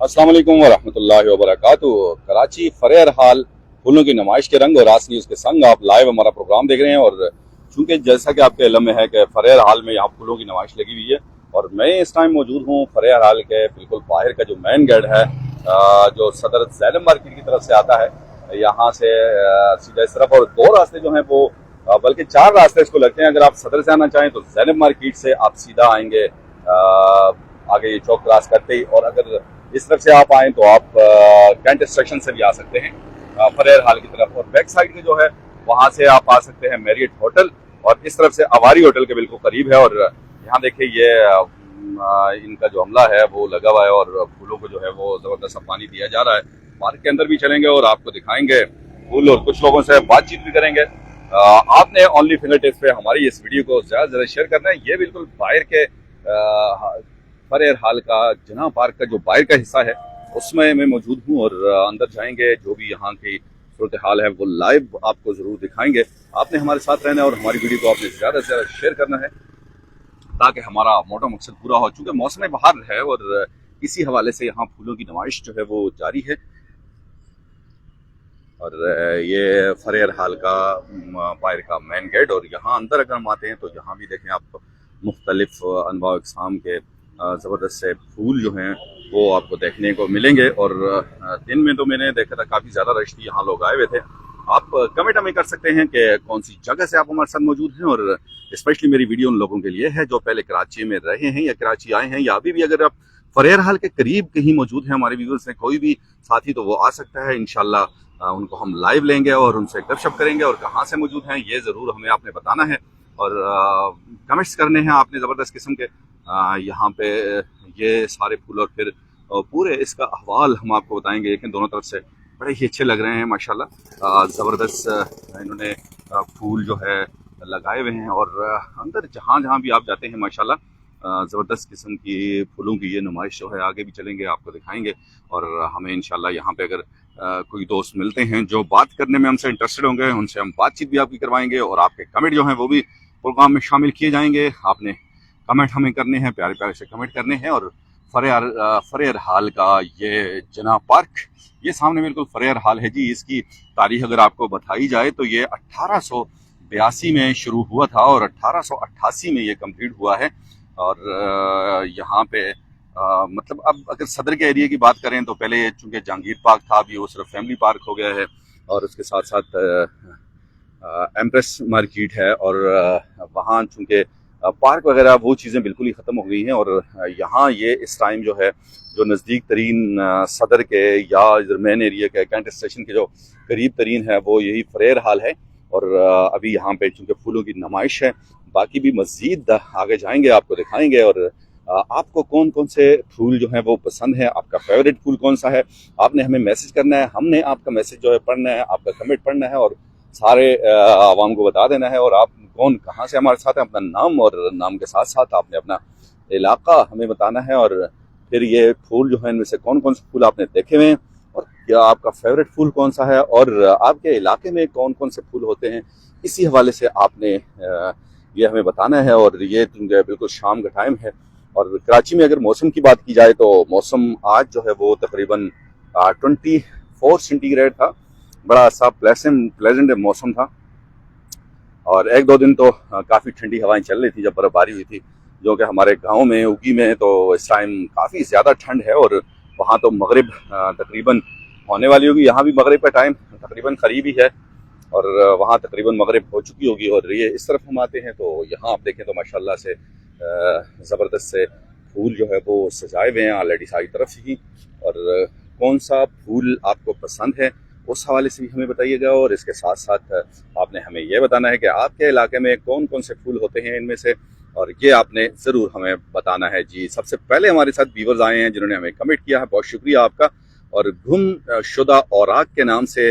अस्सलाम वालेकुम वरहमतुल्लाहि वबरकातुहू। कराची फरेर हाल फूलों की नुमाइश के रंग और रास न्यूज़ के संग आप लाइव हमारा प्रोग्राम देख रहे हैं। और चूंकि जैसा कि आपके इल्म में है कि फरेर हाल में यहाँ फूलों की नुमाइश लगी हुई है और मैं इस टाइम मौजूद हूँ फरेर हाल के बिल्कुल बाहर का जो मेन गेट है, जो सदर ज़ैनब मार्केट की तरफ से आता है। यहाँ से सीधा इस तरफ और दो रास्ते जो हैं वो बल्कि चार रास्ते इसको लगते हैं। अगर आप सदर से आना चाहें तो ज़ैनब मार्केट से आप सीधा आएंगे आगे ये चौक क्रॉस करते ही, और अगर इस तरफ से आप आए तो आप कैंट स्टेशन से भी आ सकते हैं फरेर हाल की तरफ। और बैक साइड में जो है वहां से आप आ सकते हैं मैरियट होटल, और इस तरफ से अवारी होटल के बिल्कुल करीब है। और यहाँ देखिए ये इनका जो अमला है वो लगा हुआ है और फूलों को जो है वो जबरदस्त पानी दिया जा रहा है। पार्क के अंदर भी चलेंगे और आपको दिखाएंगे फूल और कुछ लोगों से बातचीत भी करेंगे। आपने ओनली फिंगर टिप्स पे हमारी इस वीडियो को ज्यादा से ज्यादा शेयर करना है। ये बिल्कुल बाहर के फरेर हाल का जना पार्क का जो बाहर का हिस्सा है उसमें मैं मौजूद हूँ, और अंदर जाएंगे जो भी यहाँ की सूरत हाल है वो लाइव आपको जरूर दिखाएंगे। आपने हमारे साथ रहना है और हमारी वीडियो को आपने ज्यादा से ज्यादा शेयर करना है ताकि हमारा मोटा मकसद पूरा हो। चूंकि मौसम बहार है और इसी हवाले से यहाँ फूलों की नुमाइश जो है वो जारी है। और ये फरेर हाल का बाहर का मेन गेट, और यहाँ अंदर अगर हम आते हैं तो यहाँ भी देखें आप मुख्तलिफ अनवा इकसाम के ज़बरदस्त से फूल जो हैं वो आपको देखने को मिलेंगे। और दिन में तो मैंने देखा था काफ़ी ज़्यादा रश थी, यहाँ लोग आए हुए थे। आप कमेंट हमें कर सकते हैं कि कौन सी जगह से आप हमारे साथ मौजूद हैं, और स्पेशली मेरी वीडियो उन लोगों के लिए है जो पहले कराची में रहे हैं या कराची आए हैं, या अभी भी अगर आप फरेर हाल के करीब कहीं मौजूद हैं हमारे व्यूअर्स में कोई भी साथी, तो वो आ सकता है। इंशाल्लाह उनको हम लाइव लेंगे और उनसे गपशप करेंगे, और कहाँ से मौजूद हैं ये ज़रूर हमें आपने बताना है और कमेंट्स करने हैं आपने ज़बरदस्त किस्म के। यहाँ पे ये सारे फूल और फिर पूरे इसका अहवाल हम आपको बताएंगे। लेकिन दोनों तरफ से बड़े ही अच्छे लग रहे हैं माशाल्लाह, ज़बरदस्त इन्होंने फूल जो है लगाए हुए हैं। और अंदर जहाँ जहाँ भी आप जाते हैं माशाल्लाह ज़बरदस्त किस्म की फूलों की ये नुमाइश जो है आगे भी चलेंगे आपको दिखाएंगे। और हमें इंशाल्लाह यहाँ पे अगर कोई दोस्त मिलते हैं जो बात करने में हमसे इंटरेस्टेड होंगे उनसे हम बातचीत भी आपकी करवाएंगे, और आपके कमेंट जो हैं वो भी प्रोग्राम में शामिल किए जाएंगे। आपने कमेंट हमें करने हैं, प्यारे प्यारे से कमेंट करने हैं। और फरेर हाल का ये जना पार्क ये सामने बिल्कुल फरेर हाल है जी। इसकी तारीख अगर आपको बताई जाए तो ये 1882 में शुरू हुआ था और 1888 में ये कंप्लीट हुआ है। और यहाँ पे मतलब अब अगर सदर के एरिया की बात करें तो पहले चूंकि जहांगीर पार्क था, अभी वो सिर्फ फैमिली पार्क हो गया है। और उसके साथ साथ एम्प्रेस मार्केट है, और वहाँ चूंकि पार्क वगैरह वो चीज़ें बिल्कुल ही ख़त्म हो गई हैं। और यहाँ ये इस टाइम जो है जो नज़दीक तरीन सदर के या मेन एरिया के कैंट स्टेशन के जो करीब तरीन है वो यही फरेर हाल है। और अभी यहाँ पे चूँकि फूलों की नुमाइश है, बाकी भी मज़ीद आगे जाएंगे आपको दिखाएंगे। और आपको कौन कौन से फूल जो हैं वो पसंद है, आपका फेवरेट फूल कौन सा है, आपने हमें मैसेज करना है, हमने आपका मैसेज जो है पढ़ना है, आपका कमेंट पढ़ना है और सारे आवाम को बता देना है। और आप कौन कहाँ से हमारे साथ हैं, अपना नाम और नाम के साथ साथ आपने अपना इलाका हमें बताना है। और फिर ये फूल जो है इनमें से कौन कौन से फूल आपने देखे हुए हैं, और क्या आपका फेवरेट फूल कौन सा है, और आपके इलाके में कौन कौन से फूल होते हैं, इसी हवाले से आपने ये हमें बताना है। और ये बिल्कुल शाम का टाइम है, और कराची में अगर मौसम की बात की जाए तो मौसम आज जो है वो तकरीबन 24 सेंटीग्रेड था। बड़ा सा प्लेजेंट मौसम था। और एक दो दिन तो काफ़ी ठंडी हवाएं चल रही थी जब बर्फबारी हुई थी, जो कि हमारे गांव में उगी में तो इस टाइम काफ़ी ज़्यादा ठंड है। और वहाँ तो मगरिब तकरीबन होने वाली होगी, यहाँ भी मगरिब का टाइम तकरीबन करीब ही है, और वहाँ तकरीबन मगरिब हो चुकी होगी। और ये इस तरफ हम आते हैं तो यहाँ आप देखें तो माशाल्लाह से ज़बरदस्त से फूल जो है वो सजाए हुए हैं ऑलरेडी सारी तरफ ही। और कौन सा फूल आपको पसंद है उस हवाले से भी हमें बताइएगा। और इसके साथ साथ आपने हमें यह बताना है कि आपके इलाके में कौन कौन से फूल होते हैं इनमें से, और ये आपने ज़रूर हमें बताना है जी। सबसे पहले हमारे साथ व्यूअर्स आए हैं जिन्होंने हमें कमेंट किया है, बहुत शुक्रिया आपका। और गुमशुदा औराक के नाम से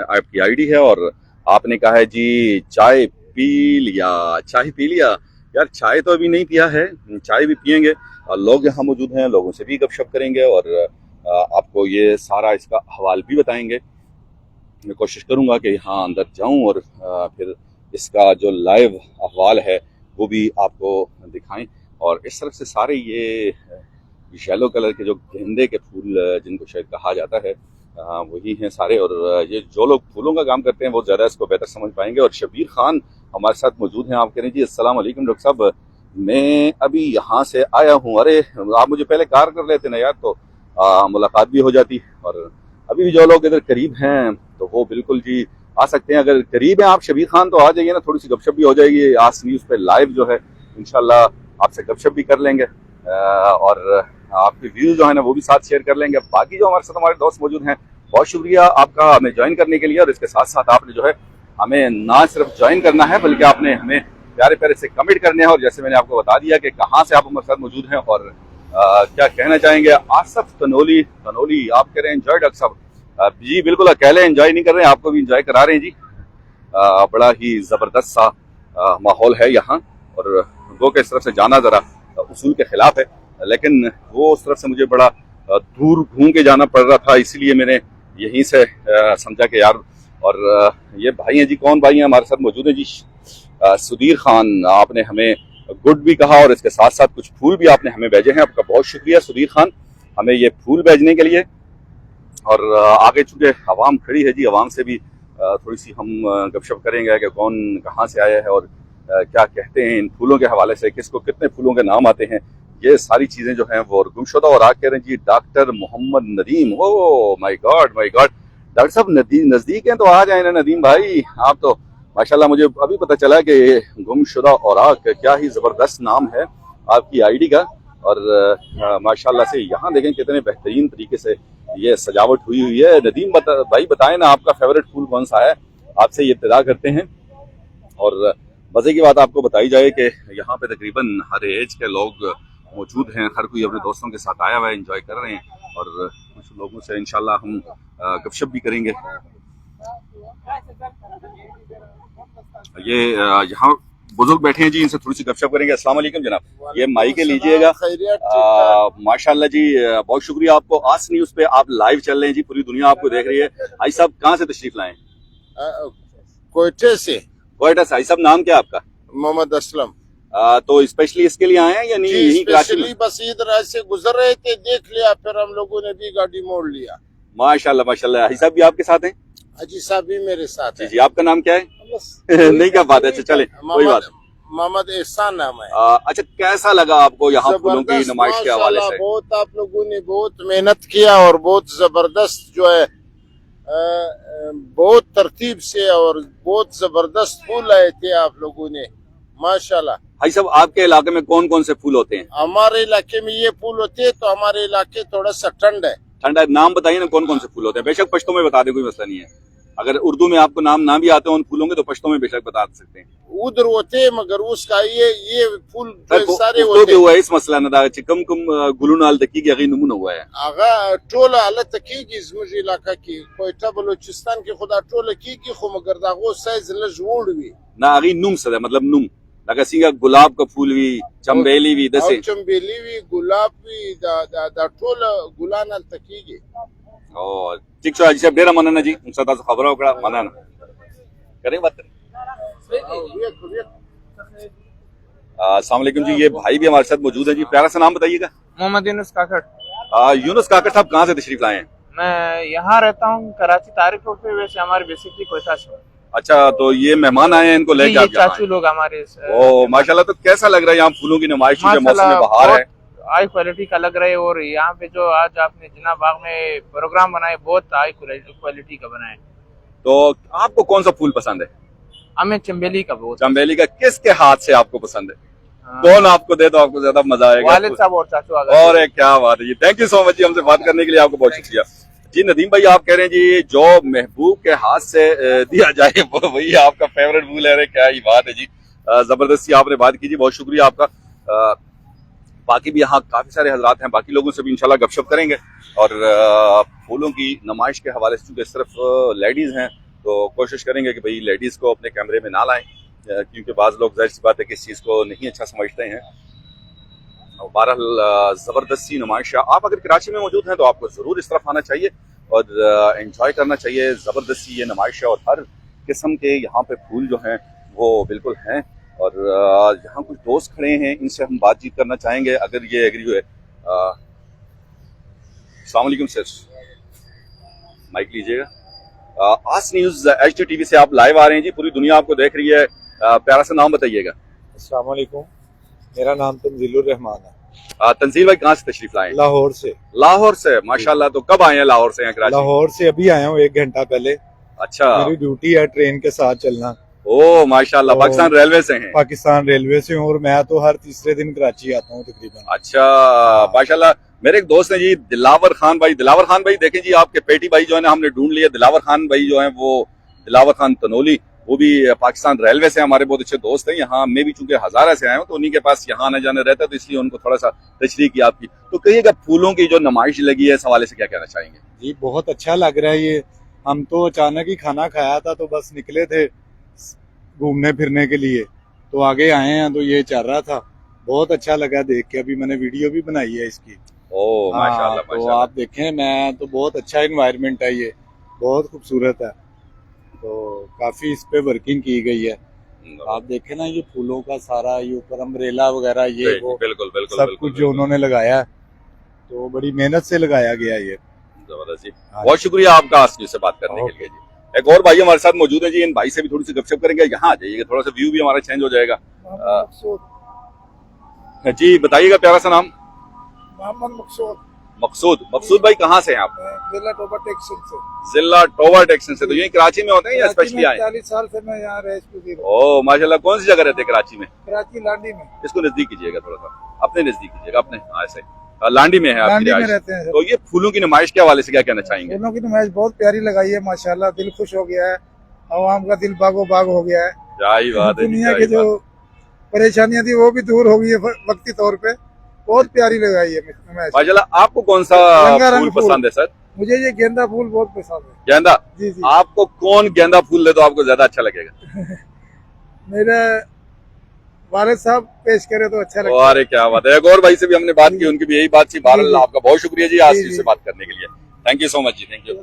आपकी आईडी है, और आपने कहा है जी चाय पी लिया। चाय पी लिया यार, चाय तो अभी नहीं पिया है, चाय भी पियेंगे। और लोग यहाँ मौजूद हैं, लोगों से भी गपशप करेंगे और आपको ये सारा इसका हवाल भी बताएंगे। मैं कोशिश करूँगा कि यहाँ अंदर जाऊँ और फिर इसका जो लाइव अहवाल है वो भी आपको दिखाएं। और इस तरफ से सारे येलो कलर के जो गेंदे के फूल जिनको शायद कहा जाता है वही हैं सारे। और ये जो लोग फूलों का काम करते हैं वो ज़्यादा इसको बेहतर समझ पाएंगे। और शबीर खान हमारे साथ मौजूद हैं। आप कह रहे हैं जी अस्सलाम वालेकुम डॉक्टर साहब, मैं अभी यहाँ से आया हूँ। अरे आप मुझे पहले कार कर लेते ना यार, तो मुलाकात भी हो जाती। और अभी भी जो लोग इधर करीब हैं तो वो बिल्कुल जी आ सकते हैं। अगर करीब हैं आप शबीर खान तो आ जाइए ना, थोड़ी सी गपशप भी हो जाएगी। आज न्यूज़ पे लाइव जो है इंशाल्लाह आपसे गपशप भी कर लेंगे और आपके व्यूज जो है ना वो भी साथ शेयर कर लेंगे। बाकी जो हमारे साथ हमारे दोस्त मौजूद हैं, बहुत शुक्रिया आपका हमें ज्वाइन करने के लिए। और इसके साथ साथ आपने जो है हमें ना सिर्फ ज्वाइन करना है बल्कि आपने हमें प्यारे प्यारे से कमेंट करने हैं। और जैसे मैंने आपको बता दिया कि कहाँ से आप हमारे साथ मौजूद हैं और क्या कहना चाहेंगे। आसफ तनोली आप कह रहे हैं एंजॉय डॉक्टर साहब। जी बिल्कुल, अकेले एंजॉय नहीं कर रहे हैं, आपको भी एंजॉय करा रहे हैं जी। बड़ा ही जबरदस्त सा माहौल है यहाँ। और वो के इस तरफ से जाना जरा उसूल के खिलाफ है, लेकिन वो उस तरफ से मुझे बड़ा दूर घूम के जाना पड़ रहा था, इसीलिए मैंने यहीं से समझा कि यार। और ये भाई हैं जी, कौन भाई हैं हमारे साथ मौजूद हैं जी? सुधीर खान, आपने हमें गुड भी कहा और इसके साथ साथ कुछ फूल भी आपने हमें भेजे हैं। आपका बहुत शुक्रिया सुधीर खान हमें ये फूल भेजने के लिए। और आगे चूंकि आवाम खड़ी है जी, आवाम से भी थोड़ी सी हम गपशप करेंगे कि कौन कहाँ से आया है और क्या कहते हैं इन फूलों के हवाले से, किसको कितने फूलों के नाम आते हैं, ये सारी चीजें जो हैं वो। गुमशुदा और आग कह रहे हैं जी doctor Mohammad Nadeem. Oh my God doctor साहब नजदीक हैं तो आ जाए ना नदीम भाई। आप तो माशाल्लाह, मुझे अभी पता चला कि गुमशुदा और आग क्या ही जबरदस्त नाम है आपकी आईडी का। और माशाल्लाह से यहाँ देखें कितने बेहतरीन तरीके से ये सजावट हुई है। नदीम भाई बताएं ना आपका फेवरेट फूल कौन सा है, आपसे ये इब्तिदा करते हैं। और मजे की बात आपको बताई जाए कि यहाँ पे तकरीबन हर एज के लोग मौजूद हैं, हर कोई अपने दोस्तों के साथ आया हुआ है, एंजॉय कर रहे हैं। और कुछ लोगों से इंशाल्लाह हम गपशप भी करेंगे। ये यहाँ बुजुर्ग बैठे हैं जी, इनसे थोड़ी सी गपशप करेंगे। अस्सलाम वालेकुम जनाब, ये माइक लीजिएगा। माशाल्लाह जी, बहुत शुक्रिया आपको। आज न्यूज़ पे आप लाइव चल रहे हैं जी, पूरी दुनिया आपको देख रही है। आई साहब कहाँ से तशरीफ लाए? कोयटे से। कोयटा से। आई साहब नाम क्या आपका? मोहम्मद असलम। तो स्पेशली इसके लिए आए हैं या नहीं? यही स्पेशली बस इधर ऐसे गुजर रहे थे, देख लिया, फिर हम लोगों ने भी गाड़ी मोड़ लिया। माशाल्लाह माशाल्लाह। हाजी साहब भी आपके साथ हैं? हाजी साहब भी मेरे साथ है। जी, आपका नाम क्या है? नहीं क्या बात है, अच्छा चले कोई बात। मोहम्मद एहसान नाम है। अच्छा, कैसा लगा आपको यहाँ फूलों की नुमाइश के हवाले से? बहुत आप लोगों ने बहुत मेहनत किया और बहुत जबरदस्त जो है बहुत तरतीब से और बहुत जबरदस्त फूल आए थे आप लोगों ने, माशाल्लाह। भाई साहब, आपके इलाके में कौन कौन से फूल होते हैं? हमारे इलाके में ये फूल होते हैं, तो हमारे इलाके थोड़ा सा ठंड है। ठंडा है, नाम बताइए ना कौन कौन से फूल होते हैं। बेशक पश्तो में बता दे, कोई मसला नहीं है। अगर उर्दू में आपको नाम ना भी आते हो उन फूलों के तो पश्तो में बेशक बता सकते हैं। उधर होते हैं मगर उसका ये फूल सारे होते हुआ है इस मसला ना दा चिकम कुम गुलू नाल तकी की अगी नमूना हुआ है। आगा टोला हालत तकी की जमुज इलाका की कोयटा बलूचिस्तान की खुदा टोला की खो मगर दागो साइज लजवोड़ भी ना अगी नुम सदा मतलब नुम लगा सिंगा गुलाब का फूल भी, चंबेली भी दसे चंबेली भी, गुलाब भी दा टोला गुलानाल तकी की। और ठीक है जी, डेरा मनाना जी, उनसे ताज़ा खबर होगा मनाना करें बात। अस्सलाम वालेकुम जी, ये भाई भी हमारे साथ मौजूद है जी। प्यारा सा नाम बताइएगा। मोहम्मद यूनुस काकड़। यूनुस काकड़ साहब कहाँ से तशरीफ लाए हैं? मैं यहाँ रहता हूँ कराची तारिक रोड पे, वैसे हमारे बेसिकली कोयटा से। अच्छा, तो ये मेहमान आए हैं, इनको लेके आप चाचू लोग हमारे। ओ माशाल्लाह, तो कैसा लग रहा है यहाँ फूलों की नुमाइश जो मौसम में बहार है? हाई क्वालिटी का लग रहा है। और यहाँ पे जो आज आपने जिन्ना बाग में प्रोग्राम बनाए बहुत हाई क्वालिटी का बनाए। तो आपको कौन सा फूल पसंद है? हमें चंबेली का बहुत। चंबेली का किसके हाथ से आपको पसंद है? कौन आपको दे तो आपको ज्यादा मजा आएगा? वालिद साहब और चाचू। और क्या बात है जी, थैंक यू सो मच जी, हमसे बात करने के लिए आपको बहुत शुक्रिया जी। नदीम भाई, आप कह रहे हैं जी जो महबूब के हाथ से दिया जाए वो वही आपका फेवरेट फूल है। क्या ही बात है जी, जबरदस्ती आपने बात की जी, बहुत शुक्रिया आपका। बाकी भी यहाँ काफी सारे हजरात हैं, बाकी लोगों से भी इंशाल्लाह गपशप करेंगे। और फूलों की नुमाइश के हवाले से सिर्फ लेडीज हैं तो कोशिश करेंगे कि भाई लेडीज को अपने कैमरे में ना लाएं, क्योंकि बाज़ लोग जाहिर सी बात है कि इस चीज़ को नहीं अच्छा समझते हैं। बहरहाल ज़बरदस्ती नुमाइश, आप अगर कराची में मौजूद हैं तो आपको ज़रूर इस तरफ आना चाहिए और एंजॉय करना चाहिए। ज़बरदस्ती ये नुमाइश है और हर किस्म के यहाँ पे फूल जो हैं वो बिल्कुल हैं। और यहाँ कुछ दोस्त खड़े हैं, इनसे हम बातचीत करना चाहेंगे अगर ये एग्री हुए। अस्सलाम वालेकुम सर, माइक लीजिएगा। आज न्यूज़ HDTV से आप लाइव आ रहे हैं जी, पूरी दुनिया आपको देख रही है। प्यारा सा नाम बताइएगा। अस्सलाम वालेकुम, मेरा नाम तंजीलुर रहमान है। तंजील भाई कहाँ से तशरीफ लाए हैं? लाहौर से। लाहौर से, माशाल्लाह। तो कब आए हैं लाहौर से यहाँ कराची? लाहौर से अभी आया हूँ 1 घंटा पहले। अच्छा, मेरी ड्यूटी है ट्रेन के साथ चलना। ओ माशाल्लाह, तो पाकिस्तान रेलवे से हैं? पाकिस्तान रेलवे से हूँ और मैं तो हर तीसरे दिन कराची आता हूँ तकरीबन। अच्छा माशाल्लाह। मेरे एक दोस्त हैं जी, दिलावर खान भाई। दिलावर खान भाई देखें जी, आपके पेटी भाई जो है ना, हमने ढूंढ लिया। दिलावर खान भाई जो है वो दिलावर खान तनोली, वो भी पाकिस्तान रेलवे से हमारे बहुत अच्छे दोस्त हैं। यहाँ मैं भी चूंकि हजारा से आया हूँ तो उन्हीं के पास यहाँ आने जाने रहता है, तो इसलिए उनको थोड़ा सा तशरीह की आपकी। तो कहिएगा, फूलों की जो नुमाइश लगी है, इस हवाले से क्या कहना चाहेंगे? जी बहुत अच्छा लग रहा है ये। हम तो अचानक ही खाना खाया था तो बस निकले थे घूमने फिरने के लिए, तो आगे आए हैं तो ये चल रहा था। बहुत अच्छा लगा देख के। अभी मैंने वीडियो भी बनाई है इसकी। ओ माशाल्लाह तो माशाल्लाह। आप देखें, मैं तो बहुत अच्छा इन्वायरमेंट है ये, बहुत खूबसूरत है। तो काफी इस पे वर्किंग की गई है। आप देखें ना, ये फूलों का सारा, ये ऊपर अम्ब्रेला वगैरह, ये वो बिल्कुल बिल्कुल सब बिल्कुल, कुछ जो उन्होंने लगाया है, तो बड़ी मेहनत से लगाया गया ये। जबरदस्त जी। बहुत शुक्रिया आपका आज न्यूज़ से बात करने के लिए जी। एक और भाई हमारे साथ मौजूद है जी, इन भाई से भी थोड़ी सी गपशप करेंगे। यहाँ आ जाइएगा, थोड़ा सा व्यू भी हमारा चेंज हो जाएगा। जी बताइएगा, प्यारा सा नाम? मोहम्मद मकसूद। मकसूद। मकसूद भाई कहाँ से हैं आप? जिला टोबा टेक्सटाइल से। जिला टोबा टेक्सटाइल से। तो यही कराची में होते हैं या स्पेशली आए? 40 साल से मैं यहाँ रह। ओ माशाल्लाह। कौन सी जगह रहते हैं कराची में? कराची लांडी में। इसको नजदीक कीजिएगा, थोड़ा सा अपने नजदीक कीजिएगा, अपने ऐसे। लांडी में है आपकी लांडी में रिहाइश। रहते हैं सर। तो ये फूलों की नुमाइश के हवाले से क्या कहना चाहेंगे? फूलों की नुमाइश बहुत प्यारी लगाई है माशाल्लाह, दिल खुश हो गया है। आवाम का दिल बागो बाग हो गया है। क्या ही बात है, दुनिया की जो परेशानियां थी वो भी दूर हो गई है वक्ती तौर पे। बहुत प्यारी लगाई है नुमाइश माशाल्लाह। आपको कौन सा रंगारंग फूल फूल। पसंद है सर? मुझे ये गेंदा फूल बहुत पसंद है। गेंदा? जी जी। आपको कौन गेंदा फूल दे तो आपको ज्यादा अच्छा लगेगा? मेरे वालिद साहब पेश करे तो अच्छा लगता है। अरे क्या बात है। एक और भाई से भी हमने बात की, उनकी भी यही बात थी। बहरहाल आपका बहुत शुक्रिया जी आज से बात करने के लिए। थैंक यू सो मच जी, थैंक यू।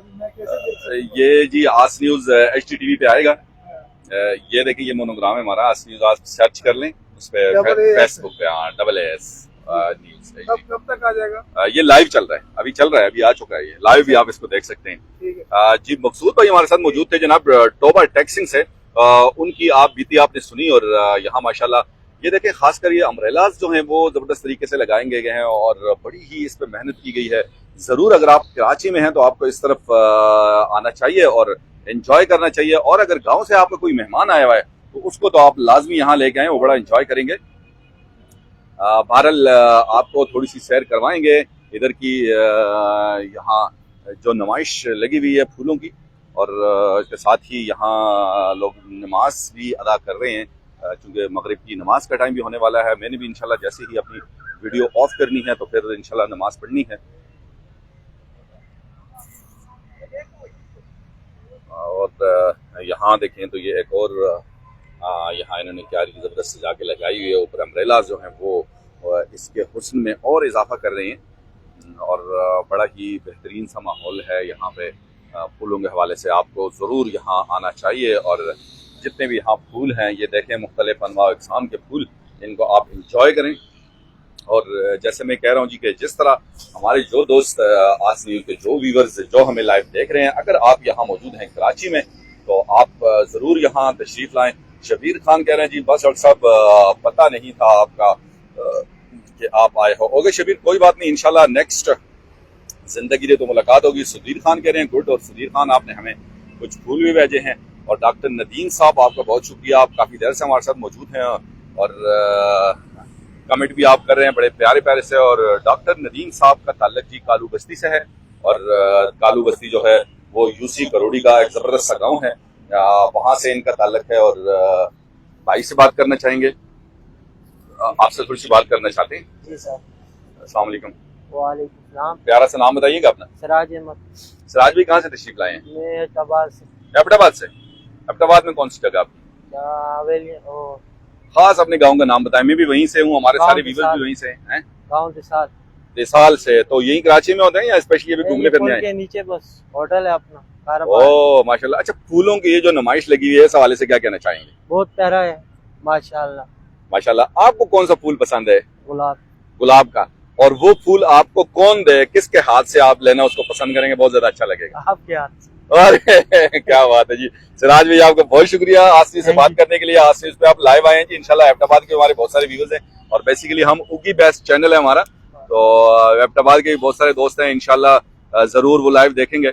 ये जी आज न्यूज HDTV पे आएगा। ये देखिए, ये मोनोग्राम है हमारा। आज न्यूज आज सर्च कर लें उस पे, फेसबुक पे। हाँ, AAS न्यूज। कब तक आ जाएगा? ये लाइव चल रहा है, अभी चल रहा है, अभी आ चुका है ये लाइव भी, आप इसको देख सकते हैं। ठीक है। जी मकसूद भाई हमारे साथ मौजूद थे जनाब टोबा टेक्सटाइल से। उनकी आप बीती आपने सुनी। और यहाँ माशाल्लाह ये देखें, खासकर ये अम्ब्रेलाज जो हैं वो जबरदस्त तरीके से लगाएंगे गए हैं और बड़ी ही इस पे मेहनत की गई है। जरूर अगर आप कराची में हैं तो आपको इस तरफ आना चाहिए और एंजॉय करना चाहिए। और अगर गांव से आपका कोई मेहमान आया हुआ है तो उसको तो आप लाजमी यहाँ लेके आए, वो बड़ा एंजॉय करेंगे। बहरहाल आपको थोड़ी सी सैर करवाएंगे इधर की। यहाँ जो नुमाइश लगी हुई है फूलों की, और इसके साथ ही यहाँ लोग नमाज भी अदा कर रहे हैं, चूँकि मगरिब की नमाज का टाइम भी होने वाला है। मैंने भी इंशाल्लाह जैसे ही अपनी वीडियो ऑफ करनी है तो फिर इंशाल्लाह नमाज पढ़नी है। और यहाँ देखें तो ये एक और यहाँ इन्होंने क्या ज़बरदस्त सजा के लगाई हुई है। ऊपर अम्ब्रेला जो हैं वो इसके हुस्न में और इजाफा कर रहे हैं और बड़ा ही बेहतरीन सा माहौल है यहाँ पे। फूलों के हवाले से आपको ज़रूर यहाँ आना चाहिए। और जितने भी यहाँ फूल हैं ये देखें, मुख्तलिफ अनवा इक़साम के फूल, इनको आप इंजॉय करें। और जैसे मैं कह रहा हूँ जी कि जिस तरह हमारे जो दोस्त आज न्यूज़ के जो व्यूवर्स जो हमें लाइव देख रहे हैं, अगर आप यहाँ मौजूद हैं कराची में तो आप ज़रूर यहाँ तशरीफ़ लाएँ। शबीर खान कह रहे हैं जी बस डॉक्टर साहब पता नहीं था आपका कि आप आए हो। ओके शबीर, कोई बात नहीं, इंशाल्लाह नेक्स्ट जिंदगी दे तो मुलाकात होगी। सुधीर खान कह रहे हैं गुड। और सुधीर खान आपने हमें कुछ फूल भी भेजे हैं। और डॉक्टर नदीम साहब आपका बहुत शुक्रिया, आप काफ़ी देर से हमारे साथ मौजूद हैं और कमेंट भी आप कर रहे हैं बड़े प्यारे प्यारे से। और डॉक्टर नदीम साहब का ताल्लुक जी कालू बस्ती से है और कालू बस्ती जो है वो UC करोड़ी का एक ज़बरदस्त सा गाँव है, वहाँ से इनका ताल्लुक है। और भाई से बात करना चाहेंगे, आपसे थोड़ी सी बात करना चाहते हैं। जी सर। अस्सलाम वालेकुम। वालेकुम सलाम। प्यारा सा नाम बताइएगा अपना। सिराज अहमद। सिराज भाई कहाँ से तशरीफ लाए हैं? मैं एबटाबाद से। एबटाबाद से? एबटाबाद में कौन सी जगह आपकी? खास अपने गांव का नाम बताएं। मैं भी वहीं से हूँ, हमारे सारे व्यूअर्स भी वहीं से हैं। गाँव देसाल से। तो यही कराची में होते हैं या स्पेशली अभी घूमने फिरने आए? के नीचे बस होटल है अपना। ओ माशाल्लाह। अच्छा, फूलों की ये जो नुमाइश लगी हुई है इस हवाले से क्या कहना चाहेंगे? बहुत प्यारा है माशाल्लाह। माशाल्लाह। आपको कौन सा फूल पसंद है? गुलाब। गुलाब का। और वो फूल आपको कौन दे, किसके हाथ से आप लेना उसको पसंद करेंगे, बहुत ज्यादा अच्छा लगेगा। आपके हाथ से। अरे क्या बात है जी। सिराज भाई आपका बहुत शुक्रिया आसनी से बात करने के लिए। आसनी पे आप लाइव आए हैं जी, इंशाल्लाह एबटाबाद के हमारे बहुत सारे व्यूअर्स हैं और बेसिकली हम उगी बेस्ट चैनल है हमारा, तो एबटाबाद के भी बहुत सारे दोस्त हैं, इंशाल्लाह जरूर वो लाइव देखेंगे।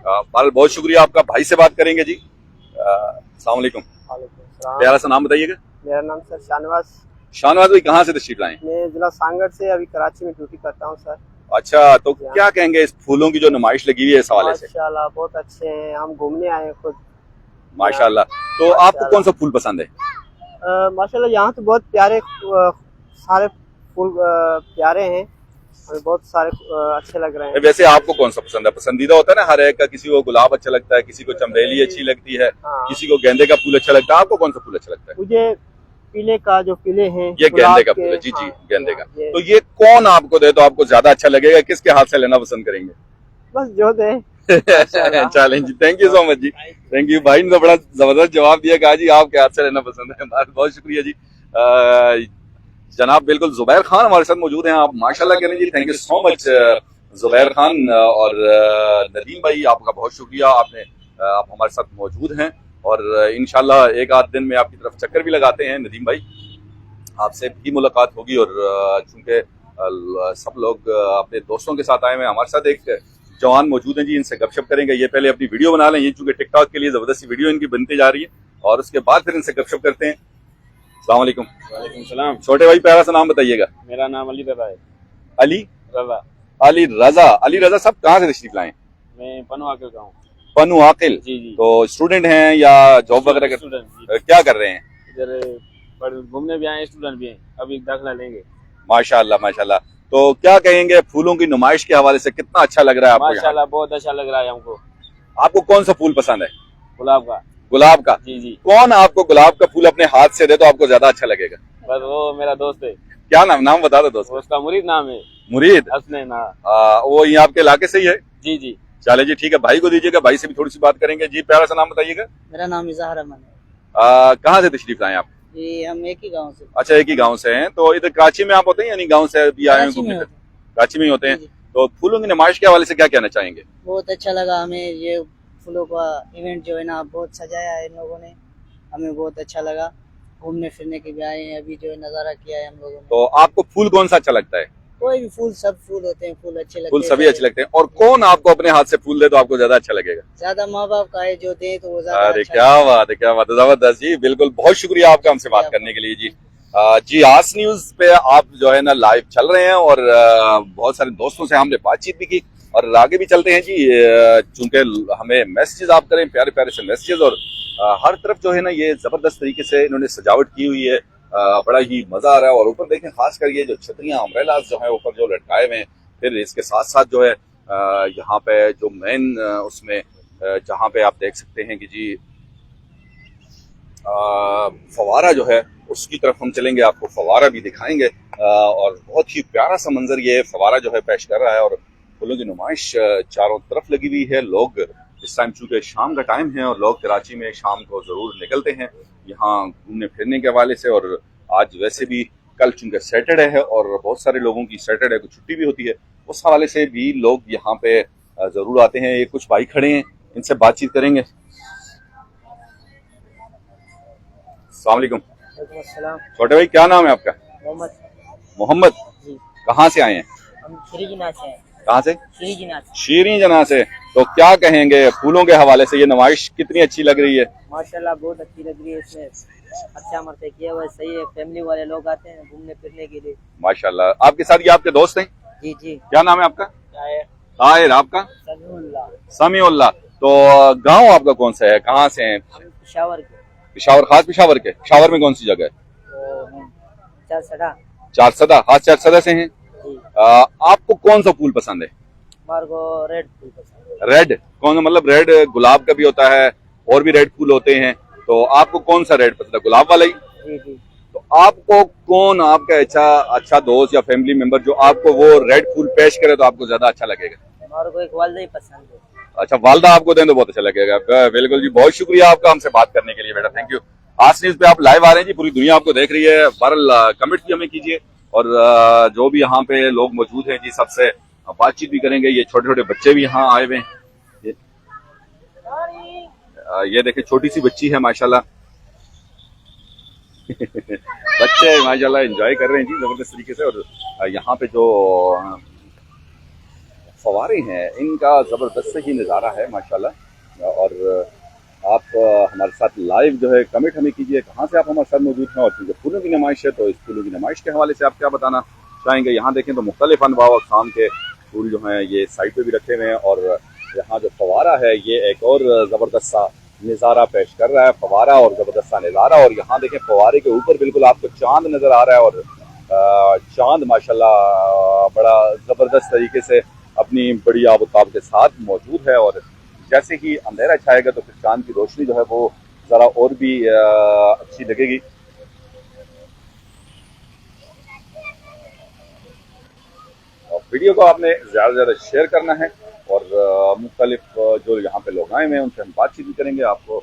बहुत शुक्रिया आपका। भाई से बात करेंगे जी। अस्सलाम वालेकुम। प्यारा सा नाम बताइएगा। मेरा नाम सर शाहनवाज। शाहनवाज भाई कहाँ से तशरीफ लाए? मैं जिला सांगड़ से अभी कराची में ड्यूटी करता हूँ सर। अच्छा, तो क्या कहेंगे इस फूलों की जो नुमाइश लगी हुई है इस हवाले से? माशाल्लाह बहुत अच्छे हैं, हम घूमने आए हैं खुद। माशाल्लाह। तो आपको कौन सा फूल पसंद है? माशाल्लाह यहाँ तो बहुत प्यारे सारे फूल प्यारे हैं, हमें बहुत सारे अच्छे लग रहे हैं। वैसे आपको कौन सा पसंद है? पसंदीदा होता है ना हर एक का, किसी को गुलाब अच्छा लगता है, किसी को चमेली अच्छी लगती है, किसी को गेंदे का फूल अच्छा लगता है। आपको कौन सा फूल अच्छा लगता है? मुझे पीले का जो पीले हैं ये गेंदे का फूल है जी। जी गेंदे का। तो ये कौन आपको दे तो आपको ज्यादा अच्छा लगेगा, किसके हाथ से लेना पसंद करेंगे? बस जो दे। चलें जी, थैंक यू सो मच जी, थैंक यू। भाई ने तो बड़ा जबरदस्त जवाब दिया, कहा जी आपके हाथ से लेना पसंद है। बहुत शुक्रिया जी। जनाब बिल्कुल जुबैर खान हमारे साथ मौजूद हैं, आप माशाल्लाह करें जी, thank you so much Zubair Khan. और नदीम भाई आपका बहुत शुक्रिया, आप हमारे साथ मौजूद हैं और इंशाल्लाह एक आध दिन में आपकी तरफ चक्कर भी लगाते हैं नदीम भाई, आपसे भी मुलाकात होगी। और चूंकि सब लोग अपने दोस्तों के साथ आए हुए हैं, हमारे साथ एक जवान मौजूद हैं जी, इनसे गपशप करेंगे। ये पहले अपनी वीडियो बना लें, ये चूंकि टिकटॉक के लिए जबरदस्ती वीडियो इनकी बनती जा रही है, और उसके बाद फिर इनसे गपशप करते हैं। अस्सलाम वालेकुम। वालेकुम सलाम। छोटे भाई प्यारा सा नाम बताइएगा। मेरा नाम अली रजा है। अली रजा। अली रजा। अली रजा साहब कहाँ से तशरीफ लाए? मैं पनु आकिल का हूँ। पनु आकिल। जी जी। तो स्टूडेंट हैं या जॉब वगैरह स्टूडेंट। क्या कर रहे हैं? इधर घूमने भी आए, स्टूडेंट भी हैं, अभी दाखिला लेंगे। माशाल्लाह माशाल्लाह। तो क्या कहेंगे फूलों की नुमाइश के हवाले से, कितना अच्छा लग रहा है आपको? माशाल्लाह बहुत अच्छा लग रहा है हमको। आपको कौन सा फूल पसंद है? गुलाब का। गुलाब का। जी जी। कौन आपको गुलाब का फूल अपने हाथ से दे तो आपको ज्यादा अच्छा लगेगा? बस वो मेरा दोस्त है। क्या नाम बता दो दोस्त। उसका मुरीद नाम है। मुरीद। हसनैन। वो यहाँ आपके इलाके से ही है? जी जी। चले जी ठीक है, भाई को दीजिएगा, भाई से भी थोड़ी सी बात करेंगे जी। प्यारा सा नाम बताइएगा। मेरा नाम इजहार अमन है। कहाँ से तशरीफ लाए आप? जी हम एक ही गाँव से। अच्छा, एक ही गाँव से हैं। तो इधर कराची में आप होते हैं यानी गाँव से भी आए हैं घूमने? कराची में ही होते हैं। तो फूलों की नुमाइश के हवाले से क्या कहना चाहेंगे? बहुत अच्छा लगा हमें, ये फूलों का इवेंट जो है ना बहुत सजाया है इन लोगों ने, हमें बहुत अच्छा लगा। घूमने फिरने के भी आए हैं, अभी जो है नजारा किया है हम लोगों ने। तो आपको फूल कौन सा अच्छा लगता है? कोई भी फूल, सब फूल होते हैं, फूल अच्छे लगते हैं। फूल सभी अच्छे लगते हैं। और कौन आपको अपने हाथ से फूल दे तो आपको ज्यादा अच्छा लगेगा? ज्यादा माँ बाप का है जो दे तो वो ज्यादा अरे अच्छा क्या बात है, क्या बात है, जबरदस्त जी। बिल्कुल, बहुत शुक्रिया आपका हमसे बात करने के लिए जी। जी आस न्यूज पे आप जो है ना लाइव चल रहे हैं और बहुत सारे दोस्तों से हमने बातचीत भी की और आगे भी चलते हैं जी। चूंकि हमें मैसेजेस आप करें, प्यारे प्यारे से मैसेजेस, और हर तरफ जो है ना ये जबरदस्त तरीके से इन्होंने सजावट की हुई है, बड़ा ही मजा आ रहा है। और ऊपर देखें, खास कर ये जो छतरियां अम्ब्रेलास जो है ऊपर जो लटकाए हुए हैं, फिर इसके साथ साथ जो है यहाँ पे जो मेन उसमें जहाँ पे आप देख सकते हैं कि जी फवारा जो है उसकी तरफ हम चलेंगे, आपको फवारा भी दिखाएंगे। और बहुत ही प्यारा सा मंजर ये फवारा जो है पेश कर रहा है और फूलों की नुमाइश चारों तरफ लगी हुई है। लोग इस टाइम चूंकि शाम का टाइम है और लोग कराची में शाम को जरूर निकलते हैं यहाँ घूमने फिरने के हवाले से। और आज वैसे भी कल चूंकि सैटरडे है और बहुत सारे लोगों की सैटरडे को छुट्टी भी होती है, उस हवाले से भी लोग यहाँ पे जरूर आते हैं। ये कुछ भाई खड़े हैं, इनसे बातचीत करेंगे। अस्सलाम वालेकुम। छोटे भाई क्या नाम है आपका? मोहम्मद। मोहम्मद। जी। कहाँ से आए हैं? हम श्री जना से हैं। कहाँ से? श्री जना। शीरी जना से। तो क्या कहेंगे फूलों के हवाले से, ये नुमाइश कितनी अच्छी लग रही है? माशाल्लाह बहुत अच्छी लग रही है, इसमें अच्छा मरते किया हुआ सही है। फैमिली वाले लोग आते हैं घूमने फिरने के लिए। माशाल्लाह। आपके साथ ये आपके दोस्त हैं? जी जी। क्या नाम है आपका? ताहिर। आपका? समीउल्लाह। तो गांव आपका कौन सा है, कहाँ से हैं? पेशावर के। पेशावर, खास पेशावर के? पेशावर में कौन सी जगह है? चारसदा। खास चारसदा से हैं। आपको कौन सा फूल पसंद है? हमारे को रेड फूल पसंद है। रेड कौन? मतलब रेड गुलाब का भी होता है और भी रेड फूल होते हैं, तो आपको कौन सा रेड पसंद है? गुलाब वाला ही? जी जी। तो आपको कौन आपका अच्छा दोस्त या फैमिली मेंबर जो आपको वो रेड फूल पेश करे तो आपको ज्यादा अच्छा लगेगा? हमारे को एक वालदा ही पसंद है। अच्छा, वालदा आपको दें तो बहुत अच्छा लगेगा। बिल्कुल जी, बहुत शुक्रिया आपका हमसे बात करने के लिए बेटा, थैंक यू। आज न्यूज पे आप लाइव आ रहे हैं जी, पूरी दुनिया आपको देख रही है। बहरहाल कमेंट भी हमें कीजिए और जो भी यहाँ पे लोग मौजूद हैं जी सबसे बातचीत भी करेंगे। ये छोटे छोटे बच्चे भी यहाँ आए हुए हैं। ये देखिए छोटी सी बच्ची है माशाल्लाह। बच्चे माशाल्लाह एंजॉय कर रहे हैं जी जबरदस्त तरीके से। और यहाँ पे जो फवारे हैं इनका जबरदस्त ही नज़ारा है माशाल्लाह। और आप हमारे साथ लाइव जो है कमेंट हमें कीजिए कहाँ से आप हमारे साथ मौजूद हैं। और क्योंकि फूलों की नुमाइश है तो इस फूलों की नुमाइश के हवाले से आप क्या बताना चाहेंगे। यहाँ देखें तो मुख्तलिफ अनवाव अक़साम के फूल जो हैं ये साइड पे भी रखे हुए हैं। और यहाँ जो फवारा है ये एक और ज़बरदस्त सा नज़ारा पेश कर रहा है। फवारा और ज़बरदस्त सा नज़ारा। और यहाँ देखें फवारे के ऊपर बिल्कुल आपको चांद नज़र आ रहा है। और चांद माशाल्लाह बड़ा ज़बरदस्त तरीके से अपनी बड़ी आबोताब के साथ मौजूद है। और जैसे ही अंधेरा छाएगा तो फिर चांद की रोशनी जो है वो ज़रा और भी अच्छी लगेगी। और वीडियो को आपने ज़्यादा से ज़्यादा शेयर करना है। और मुख्तलिफ जो यहाँ पे लोग आए हुए हैं उनसे हम बातचीत भी करेंगे। आपको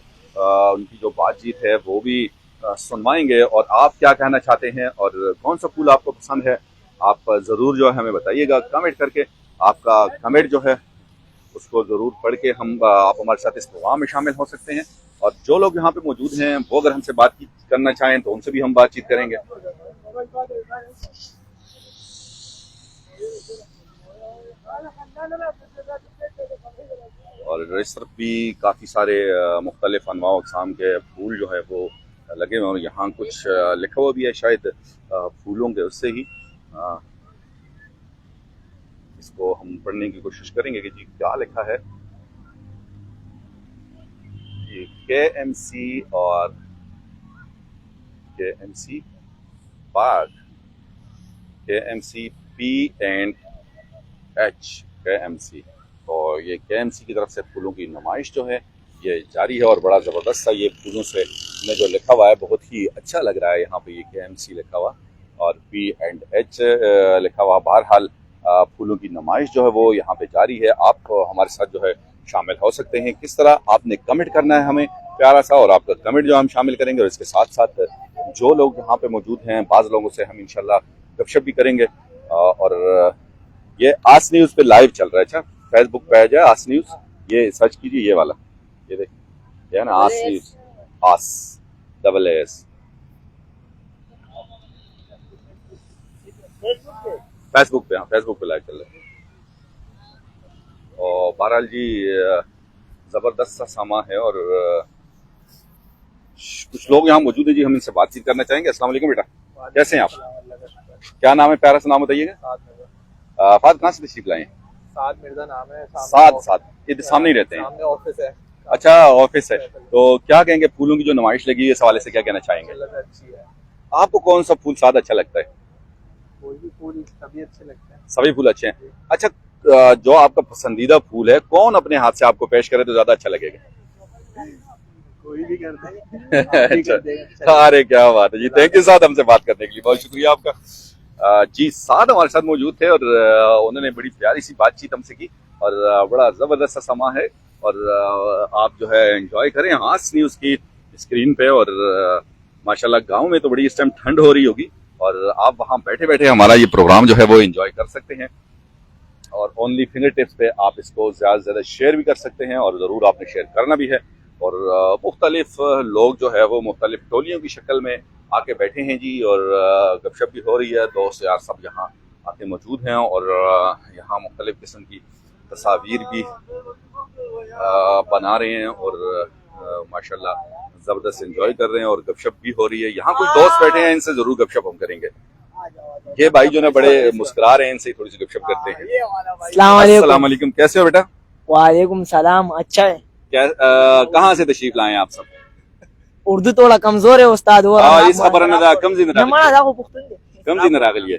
उनकी जो बातचीत है वो भी सुनवाएंगे। और आप क्या कहना चाहते हैं और कौन सा फूल आपको पसंद है आप ज़रूर जो है हमें बताइएगा कमेंट करके। आपका कमेंट जो है उसको ज़रूर पढ़ के हम आप हमारे साथ इस प्रोग्राम में शामिल हो सकते हैं। और जो लोग यहाँ पे मौजूद हैं वो अगर हमसे बातचीत करना चाहें तो उनसे भी हम बातचीत करेंगे। और इस तरफ भी काफ़ी सारे मुख्तलिफ अनवाओ अक़साम के फूल जो है वो लगे हुए हैं। और यहाँ कुछ लिखा हुआ भी है शायद फूलों के उससे ही। इसको हम पढ़ने की कोशिश करेंगे कि जी क्या लिखा है। ये KMC और KMC park KMC P&H KMC। तो ये KMC की तरफ से फूलों की नुमाइश जो है ये जारी है। और बड़ा ज़बरदस्त सा ये फूलों से में जो लिखा हुआ है बहुत ही अच्छा लग रहा है। यहाँ पे ये KMC लिखा हुआ और P&H लिखा हुआ। बहरहाल फूलों की नुमाइश जो है वो यहाँ पे जारी है। आप हमारे साथ जो है शामिल हो सकते हैं। किस तरह आपने कमेंट करना है हमें प्यारा सा। और आपका कमेंट जो हम शामिल करेंगे। और इसके साथ साथ जो लोग यहाँ पे मौजूद हैं बाज़ लोगों से हम इंशाल्लाह गपशप भी करेंगे। और ये आस न्यूज़ पे लाइव चल रहा है। अच्छा फेसबुक पेज है आस न्यूज़, ये सर्च कीजिए ये वाला, ये देखिए है ना आस न्यूज़, आस AAS फेसबुक पे। हाँ फेसबुक पे लाइव चल रहा है। और बहरहाल जी ज़बरदस्त सा सामा है। और कुछ लोग यहाँ मौजूद है जी हम इनसे बातचीत करना चाहेंगे। अस्सलाम वालेकुम बेटा, कैसे हैं आप? क्या नाम है? प्यारा सा नाम बताइएगा। फाद कहाँ से तशरीफ लाए हैं? साद मिर्जा नाम है। साद इधर सामने ही रहते हैं। सामने ऑफिस है। अच्छा ऑफिस है। तो क्या कहेंगे फूलों की जो नुमाइश लगी है इस हवाले से क्या कहना चाहेंगे? अच्छी है। आपको कौन सा फूल साद अच्छा लगता है? कोई भी फूल सभी अच्छे लगते हैं। सभी फूल अच्छे हैं। अच्छा जो आपका पसंदीदा फूल है कौन अपने हाथ से आपको पेश करे तो ज्यादा अच्छा लगेगा? कोई भी कर दे। अच्छा अरे क्या बात है जी। थैंक यू साद हमसे बात करने के लिए, बहुत शुक्रिया आपका। जी साद हमारे साथ मौजूद थे और उन्होंने बड़ी प्यारी सी बातचीत हमसे की। और बड़ा जबरदस्त सा समा है। और आप जो है एंजॉय करें आस न्यूज़ की स्क्रीन पे। और माशाल्लाह गांव में तो बड़ी इस टाइम ठंड हो रही होगी और आप वहां बैठे बैठे हमारा ये प्रोग्राम जो है वो एंजॉय कर सकते हैं। और ओनली फिंगर टिप्स पे आप इसको ज़्यादा से ज़्यादा शेयर भी कर सकते हैं। और ज़रूर आपने शेयर करना भी है। और मुख्तलिफ लोग जो है वो मुख्तलिफ टोलियों की शक्ल में आके बैठे हैं जी। और गपशप भी हो रही है, दोस्त यार सब यहाँ आके मौजूद हैं। और यहाँ मुख्तलिफ किस्म की तस्वीर भी बना रहे हैं। और माशाल्लाह ज़बरदस्त एंजॉय कर रहे हैं और गपशप भी हो रही है। यहाँ कुछ दोस्त बैठे हैं, इनसे ज़रूर गपशप हम करेंगे। ये भाई जो है बड़े मुस्कुरा रहे हैं, इनसे थोड़ी सी गपशप करते हैं। अस्सलाम वालेकुम, कैसे हो बेटा? वालेकुम सलाम। अच्छा है। क्या कहाँ से तशरीफ लाए हैं आप सब? उर्दू थोड़ा कमजोर है उस्ताद। इस खबर में कम जी नरागलिए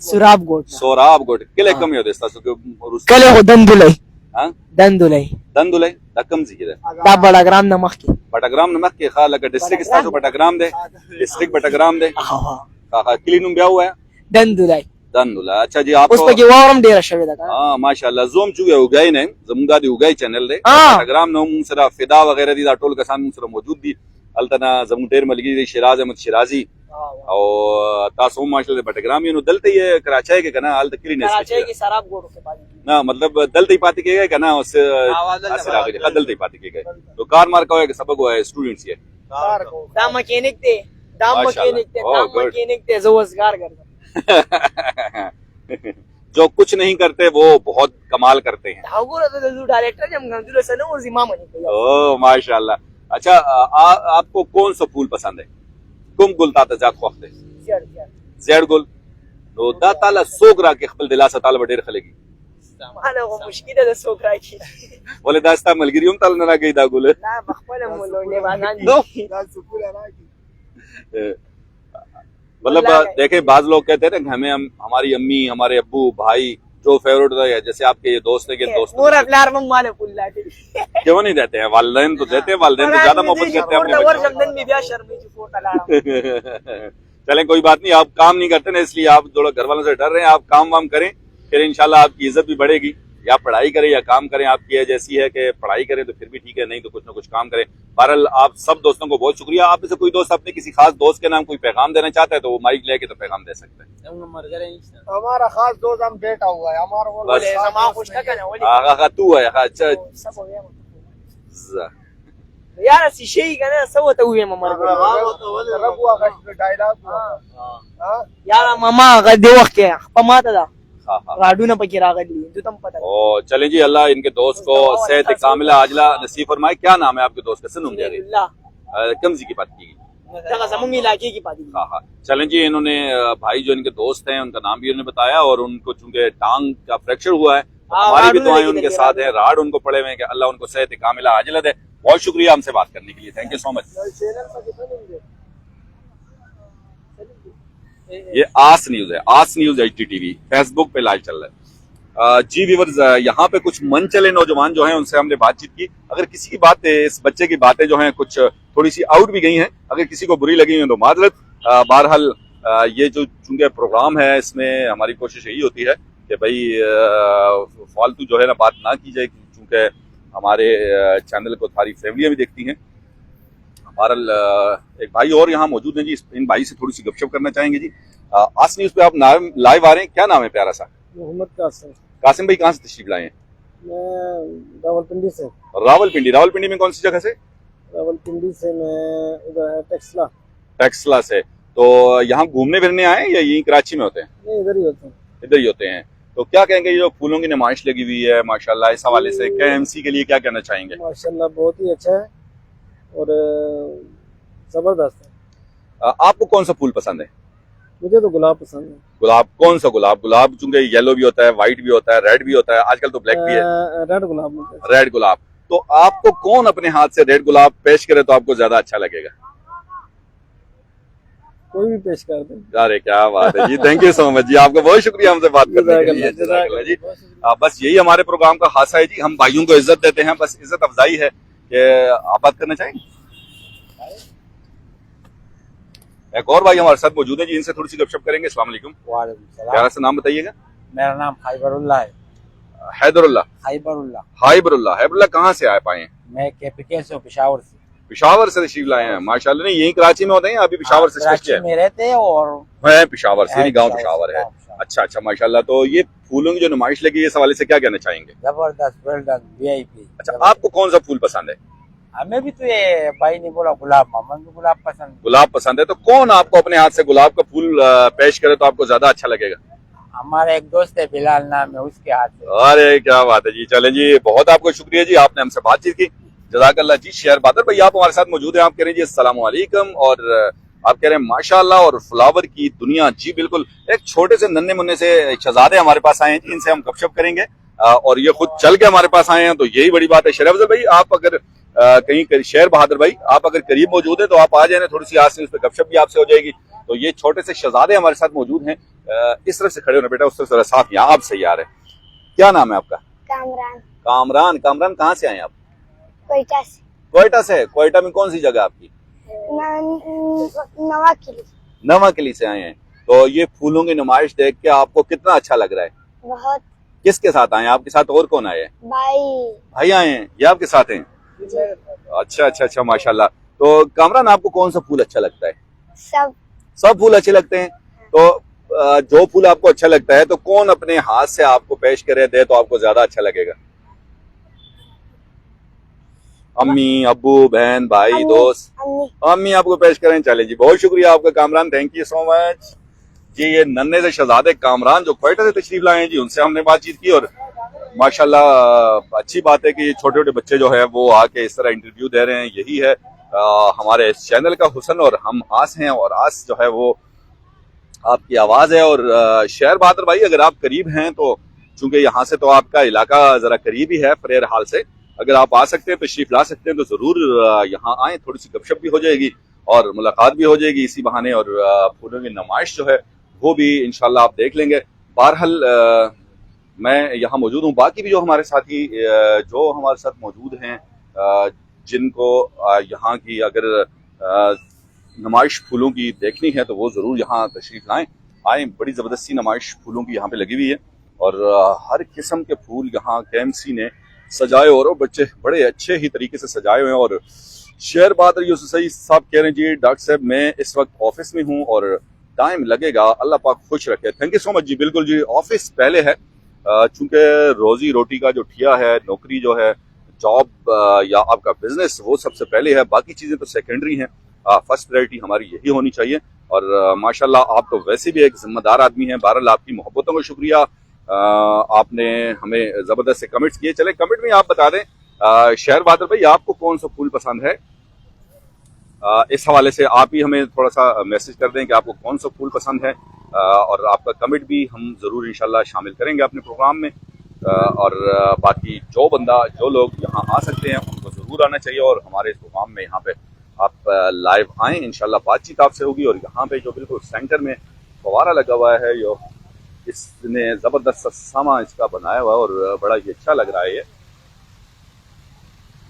सुराब गोट सोराब गोट किले कम ही होते कले हो दंदुलई हां दंदुलई दकम जी किधर दा बड़ाग्राम नमक के बटाग्राम के खाल अगर डिस्ट्रिक्ट स्टास बटाग्राम दे डिस्ट्रिक्ट बटाग्राम दे हां क्लीनुम ब्या हुआ है दंदुलई। अच्छा जी आप उस पे वावरम डेरा शवे दा हां माशाल्लाह जोम चुगे उगाई ने जमुदा दी उगाई चैनल दे बटाग्राम नो मुंसरा फिदा वगैरह दी दा टोल कसान मुंसरा मौजूद दी अल्तना जमूटेर मलगी शिराज अहमद शिराजी और तासुम माशाल्लाह बटग्रामी नु दलते ये कराची के कना हाल तकरी ने कराची की शराब गोड़ के बाद ना मतलब दलते पाती के गए कना उससे असर आगे दलते पाती के गए तो कार मार का है सबक हुआ है स्टूडेंट्स ये दाम मैकेनिक थे दाम मैकेनिक थे रोजगार करता जो कुछ नहीं करते वो बहुत कमाल करते हैं। डायरेक्टर जब गंदुल से ना वो जिम्मा बनी ओ माशाल्लाह। अच्छा आपको कौन सा फूल पसंद है? कुम गुल ताता जाक वक्त है ज़ेड गुल तो दा ताला सोगरा के खपल दिलासा ताला बडेर खलेगी माना वो मुश्किल है सोगरा की बोले दास्ता मलगिरियम ताल ना गई दा गुल ना मखबल मोलोने वाला नो मतलब देखे बाज लोग कहते हैं ना हमें हमारी अम्मी हमारे अब्बू भाई जो फेवरेट होता है जैसे आपके ये दोस्त है दोस्त पूरा प्यार मम्मा ने पुल्ला के क्यों नहीं देते हैं? वालिदैन तो देते हैं, वालिदैन तो ज्यादा मोहब्बत करते हैं अपने और जमदन में ब्याह शर्मी जो फोटा ला चलें कोई बात नहीं, आप काम नहीं करते ना इसलिए आप थोड़ा घर वालों से डर रहे हैं। आप काम वाम करें फिर इंशाल्लाह आपकी इज्जत भी बढ़ेगी। या पढ़ाई करें या काम करें, आपकी एज ऐसी है कि पढ़ाई करें तो फिर भी ठीक है, नहीं तो कुछ ना कुछ काम करें। बहरहाल आप सब दोस्तों को बहुत शुक्रिया। आप में से कोई दोस्त अपने किसी खास दोस्त के नाम कोई पैगाम देना चाहता है तो वो माइक लेके तो पैगाम दे सकते हैं। हमारा खास दोस्त हम बेटा हुआ है हमारा आगा तू है अच्छा यार शीशे का ना सब होता हुए मम्मा यार मामा का देवख के पमाता था राडू ना पकी रागली जो तुम पता ओ चलें जी, अल्लाह इनके दोस्त को सेहत कामिला आजला नसीब फरमाए। क्या नाम है आपके दोस्त का? सनुम जारी कमजी की बात की गई इलाके की बात। हाँ चलें जी, इन्होंने भाई जो इनके दोस्त हैं उनका नाम भी उन्होंने बताया और उनको चूंकि टांग का फ्रैक्चर हुआ है तो हमारी भी दुआएं उनके साथ है। राड उनको पड़े हुए हैं कि अल्लाह उनको सेहत कामिला आजला दे। बहुत शुक्रिया हमसे बात करने के लिए, थैंक यू सो मच। ये आस न्यूज है, आस न्यूज HDTV फेसबुक पे लाइव चल रहा है। जी व्यूअर्स, यहाँ पे कुछ मन चले नौजवान जो हैं उनसे हमने बातचीत की। अगर किसी की बातें, इस बच्चे की बातें जो हैं कुछ थोड़ी सी आउट भी गई हैं, अगर किसी को बुरी लगी हैं तो माजरत। बहरहाल ये जो चूंकि प्रोग्राम है इसमें हमारी कोशिश यही होती है कि भाई फालतू जो है ना बात ना की जाए, चूंकि हमारे चैनल को सारी फैमिलियां भी देखती हैं। बहरहाल एक भाई और यहाँ मौजूद हैं जी, इन भाई से थोड़ी सी गपशप करना चाहेंगे जी। आस न्यूज पे आप लाइव आ रहे हैं, क्या नाम है प्यारा सा? मोहम्मद कासिम। कासिम भाई कहाँ से तशरीफ लाए हैं? मैं रावलपिंडी से। रावलपिंडी में कौन सी जगह से? रावलपिंडी से मैं उधर टेक्सला से। तो यहाँ घूमने फिरने आए या यहीं कराची में होते हैं? नहीं, इधर ही होते हैं। इधर ही होते हैं। तो क्या कहेंगे, ये जो फूलों की नुमाइश लगी हुई है माशाल्लाह, इस हवाले से KMC के लिए क्या कहना चाहेंगे? माशाल्लाह बहुत ही अच्छा है और जबरदस्त है। आपको कौन सा फूल पसंद है? मुझे तो गुलाब पसंद है। गुलाब कौन सा गुलाब? गुलाब चूंकि येलो भी होता है, व्हाइट भी होता है, रेड भी होता है, आजकल तो ब्लैक भी है। रेड गुलाब। रेड गुलाब। तो आपको कौन अपने हाथ से रेड गुलाब पेश करे तो आपको ज्यादा अच्छा लगेगा? कोई भी पेश कर दे। अरे क्या बात है जी, थैंक यू सो मच जी, आपका बहुत शुक्रिया हमसे बात करने के लिए। जज़ाकल्लाह जी। बस यही हमारे प्रोग्राम का खासा है जी, हम भाइयों को इज्जत देते हैं, बस इज्जत अफजाई है। कि आप बात करना चाहेंगे? एक और भाई हमारे साथ मौजूद है जी, इनसे थोड़ी सी गपशप करेंगे। अस्सलाम वालेकुम। प्यारा सा नाम बताइएगा। मेरा नाम खैबरुल्लाह है। हैदरुल्लाह। हैदरुल्लाह कहाँ से आ पाए हैं? मैं KPK से, पेशावर से। पेशावर से तशरीफ लाए हैं, माशाल्लाह। नहीं यही कराची में होते हैं, अभी पेशावर से कराची में रहते हैं और है पेशावर से, गाँव पेशावर है। अच्छा माशाल्लाह। तो ये फूलों की जो नुमाइश लगी है इस हवाले से क्या कहना चाहेंगे? जबरदस्त, वेल डन, VIP। अच्छा, आपको कौन सा फूल पसंद है? हमें भी तो ये भाई ने बोला गुलाब, मामा को गुलाब पसंद। गुलाब पसंद है। तो कौन आपको अपने हाथ से गुलाब का फूल पेश करे तो आपको ज्यादा अच्छा लगेगा? हमारा एक दोस्त है बिलाल नाम है, उसके हाथ से। अरे क्या बात है जी। चले जी, बहुत आपको शुक्रिया जी, आपने हमसे बातचीत की, जज़ाकल्लाह जी। शेर बहादुर भाई आप हमारे साथ मौजूद हैं, आप कह रहे हैं जी अस्सलाम वालेकुम और आप कह रहे हैं माशाल्लाह और फ्लावर की दुनिया। जी बिल्कुल, एक छोटे से नन्हे मुन्ने से शहजादे हमारे पास आए हैं जी, इनसे हम गपशप करेंगे और ये खुद चल के हमारे पास आए हैं, तो यही बड़ी बात है। शेर अफजल भाई आप अगर कहीं, शेर बहादुर भाई आप अगर करीब मौजूद है तो आप आ जाए, थोड़ी सी आस पे गपशप भी आपसे हो जाएगी। तो ये छोटे से शहजादे हमारे साथ मौजूद हैं। इस तरफ से खड़े होना बेटा, उस तरफ से साफ, यहाँ आप सही आ रहे हैं। क्या नाम है आपका? कामरान कहाँ से आए आप? कोयटा से। कोयटा में कौन सी जगह आपकी? नवा किली से आए हैं। तो ये फूलों की नुमाइश देख के आपको कितना अच्छा लग रहा है? बहुत। किसके साथ आए हैं? आपके साथ और कौन आए हैं? भाई आए हैं, ये आपके साथ हैं? अच्छा माशाल्लाह। तो कामरान, आपको कौन सा फूल अच्छा लगता है? सब सब फूल अच्छे लगते हैं। तो जो फूल आपको अच्छा लगता है तो कौन अपने हाथ से आपको पेश करे दे तो आपको ज्यादा अच्छा लगेगा? अम्मी, अब्बू, बहन, भाई, अम्मी, दोस्त? अम्मी अम्मी आपको पेश करें। चले जी, बहुत शुक्रिया आपका Kamran, thank you so much जी। ये नन्हे से शहजादे कामरान जो क्वेटा से तशरीफ लाए हैं जी, उनसे हमने बातचीत की और माशाल्लाह अच्छी बात है कि छोटे छोटे बच्चे जो है वो आके इस तरह इंटरव्यू दे रहे हैं। यही है हमारे इस चैनल का हुस्न, और हम आस हैं, और आस जो है वो आपकी आवाज है। और शेर बहादुर भाई, अगर आप करीब हैं तो चूंकि यहाँ से तो आपका इलाका जरा करीब ही है फरेर हाल से, अगर आप आ सकते हैं, तशरीफ ला सकते हैं तो जरूर यहाँ आए, थोड़ी सी गपशप भी हो जाएगी और मुलाकात भी हो जाएगी इसी बहाने, और फूलों की नुमाइश जो है वो भी इंशाल्लाह आप देख लेंगे। बहरहाल मैं यहाँ मौजूद हूँ, बाकी भी जो हमारे साथी जो हमारे साथ मौजूद हैं, जिनको यहाँ की अगर नुमाइश फूलों की देखनी है तो वो जरूर यहाँ तशरीफ लाएं। आए, बड़ी जबरदस्ती नुमाइश फूलों की यहाँ पे लगी हुई है और हर किस्म के फूल यहाँ KMC ने सजाए, और बच्चे बड़े अच्छे ही तरीके से सजाए हुए हैं। और शेर बहादुर यूसुफ साहब कह रहे हैं जी, डॉक्टर साहब मैं इस वक्त ऑफिस में हूँ और टाइम लगेगा, अल्लाह पाक खुश रखे। थैंक यू सो मच जी। बिल्कुल जी, ऑफिस पहले है, चूंकि रोजी रोटी का जो ठिया है, नौकरी जो है, जॉब या आपका बिजनेस, वो सबसे पहले है, बाकी चीजें तो सेकेंडरी हैं। फर्स्ट प्रायोरिटी हमारी यही होनी चाहिए। और माशाल्लाह आप तो वैसे भी एक जिम्मेदार आदमी हैं। बहरहाल आपकी मोहब्बतों का शुक्रिया, आपने हमें जबरदस्त से कमेंट्स किए। चले कमेंट में आप बता दें शेर बहादुर भाई, आपको कौन सा फूल पसंद है? इस हवाले से आप ही हमें थोड़ा सा मैसेज कर दें कि आपको कौन सा फूल पसंद है, और आपका कमेंट भी हम जरूर इंशाल्लाह शामिल करेंगे अपने प्रोग्राम में। और बाकी जो लोग यहाँ आ सकते हैं उनको जरूर आना चाहिए, और हमारे इस प्रोग्राम में यहाँ पे आप लाइव आएँ, इंशाल्लाह बातचीत आपसे होगी। और यहाँ पे जो बिल्कुल सेंटर में फवारा लगा हुआ है, जो इसने जबरदस्त सामा इसका बनाया हुआ है और बड़ा ही अच्छा लग रहा है ये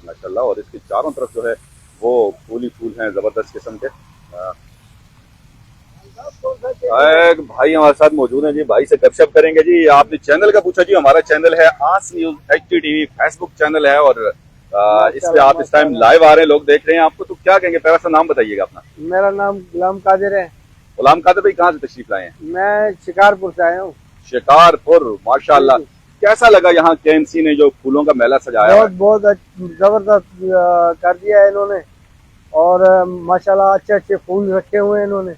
माशाल्लाह। और इसके चारों तरफ जो है वो फूल ही फूल हैं जबरदस्त किस्म के। भाई हमारे साथ मौजूद हैं जी, भाई से गपशप करेंगे जी। आपने चैनल का पूछा जी, हमारा चैनल है Aas news HD TV, Facebook channel है, और इस पे आप इस टाइम लाइव आ रहे हैं, लोग देख रहे हैं आपको। तो क्या कहेंगे, पहला सा नाम बताइएगा अपना। मेरा नाम गुलाम कादिर है। गुलाम कादिर भाई, कहाँ से तशरीफ लाए हैं? मैं शिकारपुर से आया हूँ। शिकारपुर, माशाल्लाह। कैसा लगा यहाँ KMC ने जो फूलों का मेला सजाया? बहुत जबरदस्त कर दिया है इन्होंने, और माशाल्लाह अच्छे अच्छे फूल रखे हुए हैं इन्होंने,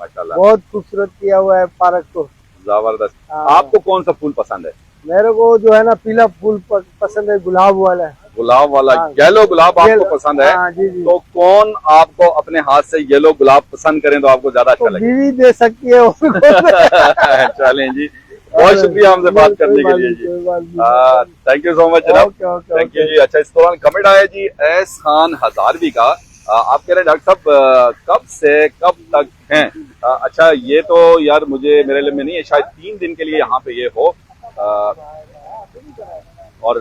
माशाल्लाह बहुत खूबसूरत किया हुआ है पार्क को। जबरदस्त। आपको कौन सा फूल पसंद है? मेरे को जो है ना पीला फूल पसंद है, गुलाब वाला। गुलाब वाला, येलो गुलाब आपको पसंद है? जी जी। तो कौन आपको अपने हाथ से येलो गुलाब पसंद करें तो आपको ज्यादा अच्छा लगे? बीवी दे सकती है। चलें जी, बहुत शुक्रिया हमसे बात करने के लिए जी। थैंक यू सो मच जनाब, थैंक यू जी। अच्छा, इस दौरान कमेंट आया जी एस खान हजारवी का, आप कह रहे हैं डॉक्टर साहब कब से कब तक हैं? अच्छा, ये तो यार मुझे मेरे लिए में नहीं है, शायद 3 दिन के लिए यहाँ पे ये हो, और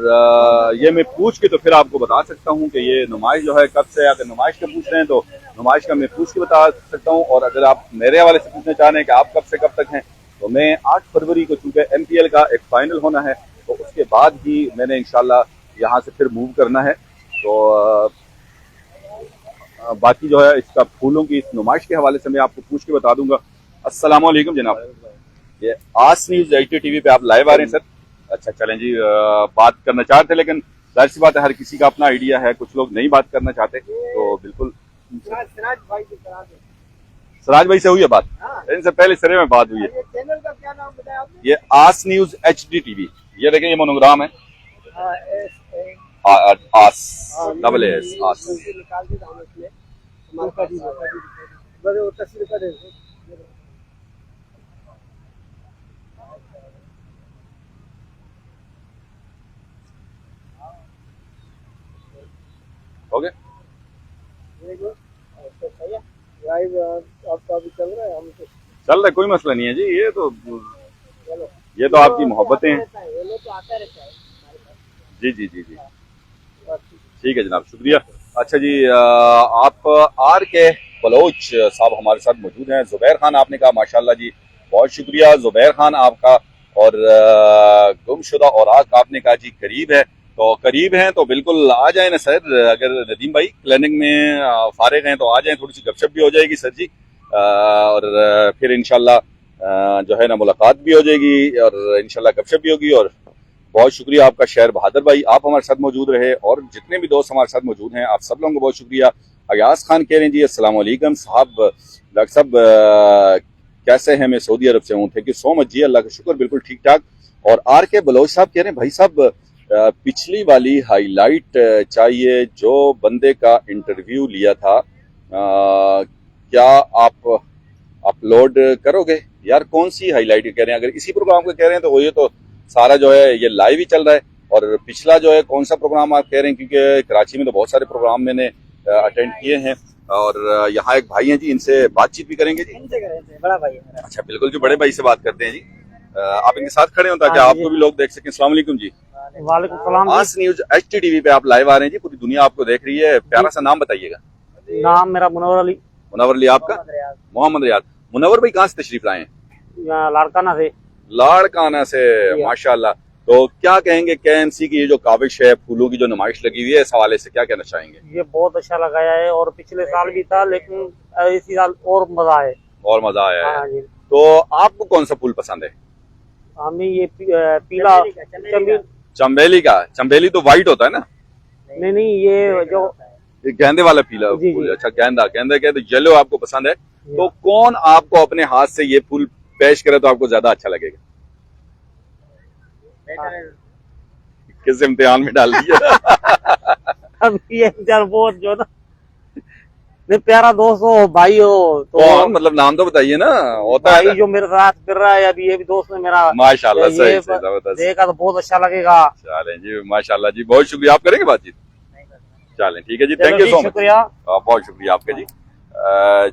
ये मैं पूछ के तो फिर आपको बता सकता हूँ कि ये नुमाइश जो है कब से। अगर नुमाइश का पूछ रहे हैं तो नुमाइश का मैं पूछ के बता सकता हूँ, और अगर आप मेरे हवाले से पूछना चाह रहे हैं कि आप कब से कब तक हैं, तो मैं 8 फरवरी को, चूंकि MPL का एक फाइनल होना है, तो उसके बाद ही मैंने इंशाल्लाह यहाँ से फिर मूव करना है। तो बाकी जो है इसका फूलों की इस नुमाइश के हवाले से मैं आपको पूछ के बता दूंगा। अस्सलाम वालेकुम जनाब, ये आस न्यूज HD TV पे आप लाइव आ रहे हैं सर? अच्छा, चलें जी, बात करना चाहते लेकिन जाहिर सी बात है हर किसी का अपना आइडिया है, कुछ लोग नहीं बात करना चाहते, तो बिल्कुल सराज भाई से हुई है बात, इनसे पहले सिरे में बात हुई है। चैनल का क्या नाम बताया आपने? ये आस न्यूज HD TV, ये देखें, ये मोनोग्राम है, आस डबल एस आस। हो गया आपका अभी चल रहा है? हम तो चल रहा है, कोई मसला नहीं है जी। ये तो आपकी मोहब्बतें हैं। जी जी जी जी, ठीक है जनाब, शुक्रिया। अच्छा जी, आप RK बलोच साहब हमारे साथ मौजूद हैं। जुबैर खान आपने कहा, माशाल्लाह जी, बहुत शुक्रिया जुबैर खान आपका। और गुमशुदा औराक आपने कहा जी करीब है, तो करीब हैं तो बिल्कुल आ जाए ना सर। अगर नदीम भाई क्लिनिक में फारिग हैं तो आ जाएं, थोड़ी सी गपशप भी हो जाएगी सर जी, और फिर इंशाल्लाह जो है ना मुलाकात भी हो जाएगी और इंशाल्लाह गपशप भी होगी। और बहुत शुक्रिया आपका शेर बहादुर भाई, आप हमारे साथ मौजूद रहे, और जितने भी दोस्त हमारे साथ मौजूद हैं आप सब लोगों को बहुत शुक्रिया। अयाज खान कह रहे हैं जी अस्सलाम वालेकुम साहब, डॉक्टर साहब कैसे हैं, मैं सऊदी अरब से हूँ, थैंक यू सो मच जी, अल्लाह का शुक्र बिल्कुल ठीक ठाक। और आर के बलोच साहब कह रहे हैं भाई साहब पिछली वाली हाईलाइट चाहिए जो बंदे का इंटरव्यू लिया था, क्या आप अपलोड करोगे? यार कौन सी हाईलाइट कह रहे हैं? अगर इसी प्रोग्राम को कह रहे हैं तो ये तो सारा जो है ये लाइव ही चल रहा है। और पिछला जो है कौन सा प्रोग्राम आप कह रहे हैं? क्योंकि कराची में तो बहुत सारे प्रोग्राम मैंने अटेंड किए हैं, और यहाँ एक भाई हैं जी, इनसे बातचीत भी करेंगे जी। बड़ा भाई है। अच्छा बिल्कुल जी, बड़े भाई से बात करते हैं जी। आप इनके साथ खड़े हो ताकि आपको भी लोग देख सकें। अस्सलाम वालेकुम जी। वालेकुम सलाम। आज न्यूज HTTV पे आप लाइव आ रहे हैं जी, पूरी दुनिया आपको देख रही है। प्यारा सा नाम बताइएगा। नाम मेरा मुनव्वर अली। मुनव्वर अली आपका? मोहम्मद रियाद। मुनव्वर भाई कहाँ से तशरीफ लाए हैं? लाड़काना से। लाड़काना से, माशाल्लाह। तो क्या कहेंगे KMC की ये जो काविश है, फूलों की जो नुमाइश लगी हुई है, इस हवाले से क्या कहना चाहेंगे? ये बहुत अच्छा लगाया है, और पिछले साल भी था लेकिन इसी साल और मजा है। और मजा आया है। हाँ जी। तो आपको कौन सा फूल पसंद है? हमें ये पीला चंबेली का। चंबेली तो व्हाइट होता है ना? नहीं, ये जो ये गेंदे वाला पीला जी, फूल। जी। अच्छा गेंदा के तो येलो आपको पसंद है। तो कौन आपको अपने हाथ से ये फूल पेश करे तो आपको ज्यादा अच्छा लगेगा? किस इम्तिहान में डाल दिया? अब ये बहुत जो ना नहीं प्यारा दोस्त हो, भाई हो तो कौन, मतलब नाम तो बताइए ना। होता है भाई जो मेरे साथ फिर रहा है अभी, ये भी दोस्त है मेरा। माशाल्लाह, सही ये जबरदस्त। देखा तो बहुत अच्छा लगेगा। चलें जी, माशाल्लाह जी, बहुत शुक्रिया। आप करेंगे बातचीत? चलें ठीक है जी, थैंक यू सो मच। शुक्रिया, बहुत शुक्रिया आपका जी।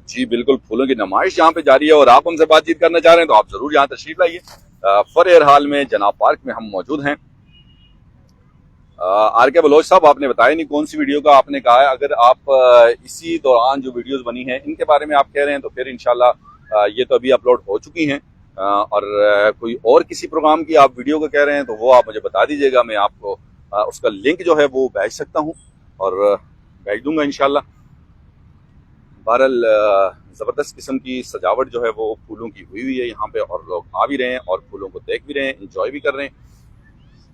जी बिल्कुल, फूलों की नुमाइश यहाँ पे जारी है और आप हमसे बातचीत करना चाह रहे हैं तो आप जरूर यहाँ तशरीफ लाइए। फरेर हाल में जनाब पार्क में हम मौजूद हैं। आर के बलोच साहब, आपने बताया नहीं कौन सी वीडियो का आपने कहा है। अगर आप इसी दौरान जो वीडियोस बनी हैं इनके बारे में आप कह रहे हैं तो फिर इंशाल्लाह ये तो अभी अपलोड हो चुकी हैं, और कोई और किसी प्रोग्राम की आप वीडियो को कह रहे हैं तो वो आप मुझे बता दीजिएगा, मैं आपको उसका लिंक जो है वो भेज सकता हूँ और भेज दूंगा इंशाल्लाह। बहरहाल ज़बरदस्त किस्म की सजावट जो है वो फूलों की हुई है यहाँ पे, और लोग आ भी रहे हैं और फूलों को देख भी रहे हैं, इंजॉय भी कर रहे हैं।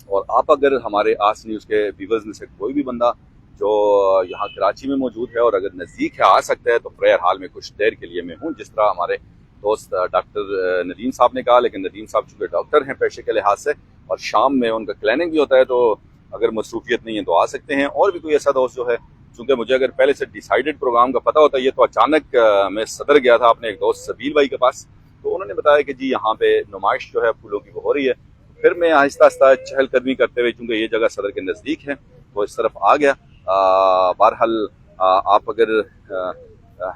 और आप अगर हमारे आस न्यूज़ के व्यूवर्स में से कोई भी बंदा जो यहाँ कराची में मौजूद है और अगर नज़दीक है आ सकता है तो फ्रेयर हाल में कुछ देर के लिए मैं हूँ। जिस तरह हमारे दोस्त डॉक्टर नदीम साहब ने कहा, लेकिन नदीम साहब चूँकि डॉक्टर हैं पेशे के लिहाज से और शाम में उनका क्लिनिक भी होता है, तो अगर मसरूफियत नहीं है तो आ सकते हैं। और भी कोई ऐसा दोस्त जो है, चूँकि मुझे अगर पहले से डिसाइडेड प्रोग्राम का पता होता है, ये तो अचानक मैं सदर गया था अपने एक दोस्त सबील भाई के पास, तो उन्होंने बताया कि जी यहाँ पे नुमाइश जो है फूलों की वो हो रही है। फिर मैं आहिस्ता आहिस्ता चहलकदमी करते हुए, चूँकि ये जगह सदर के नज़दीक है, तो इस तरफ आ गया। बहरहाल आप अगर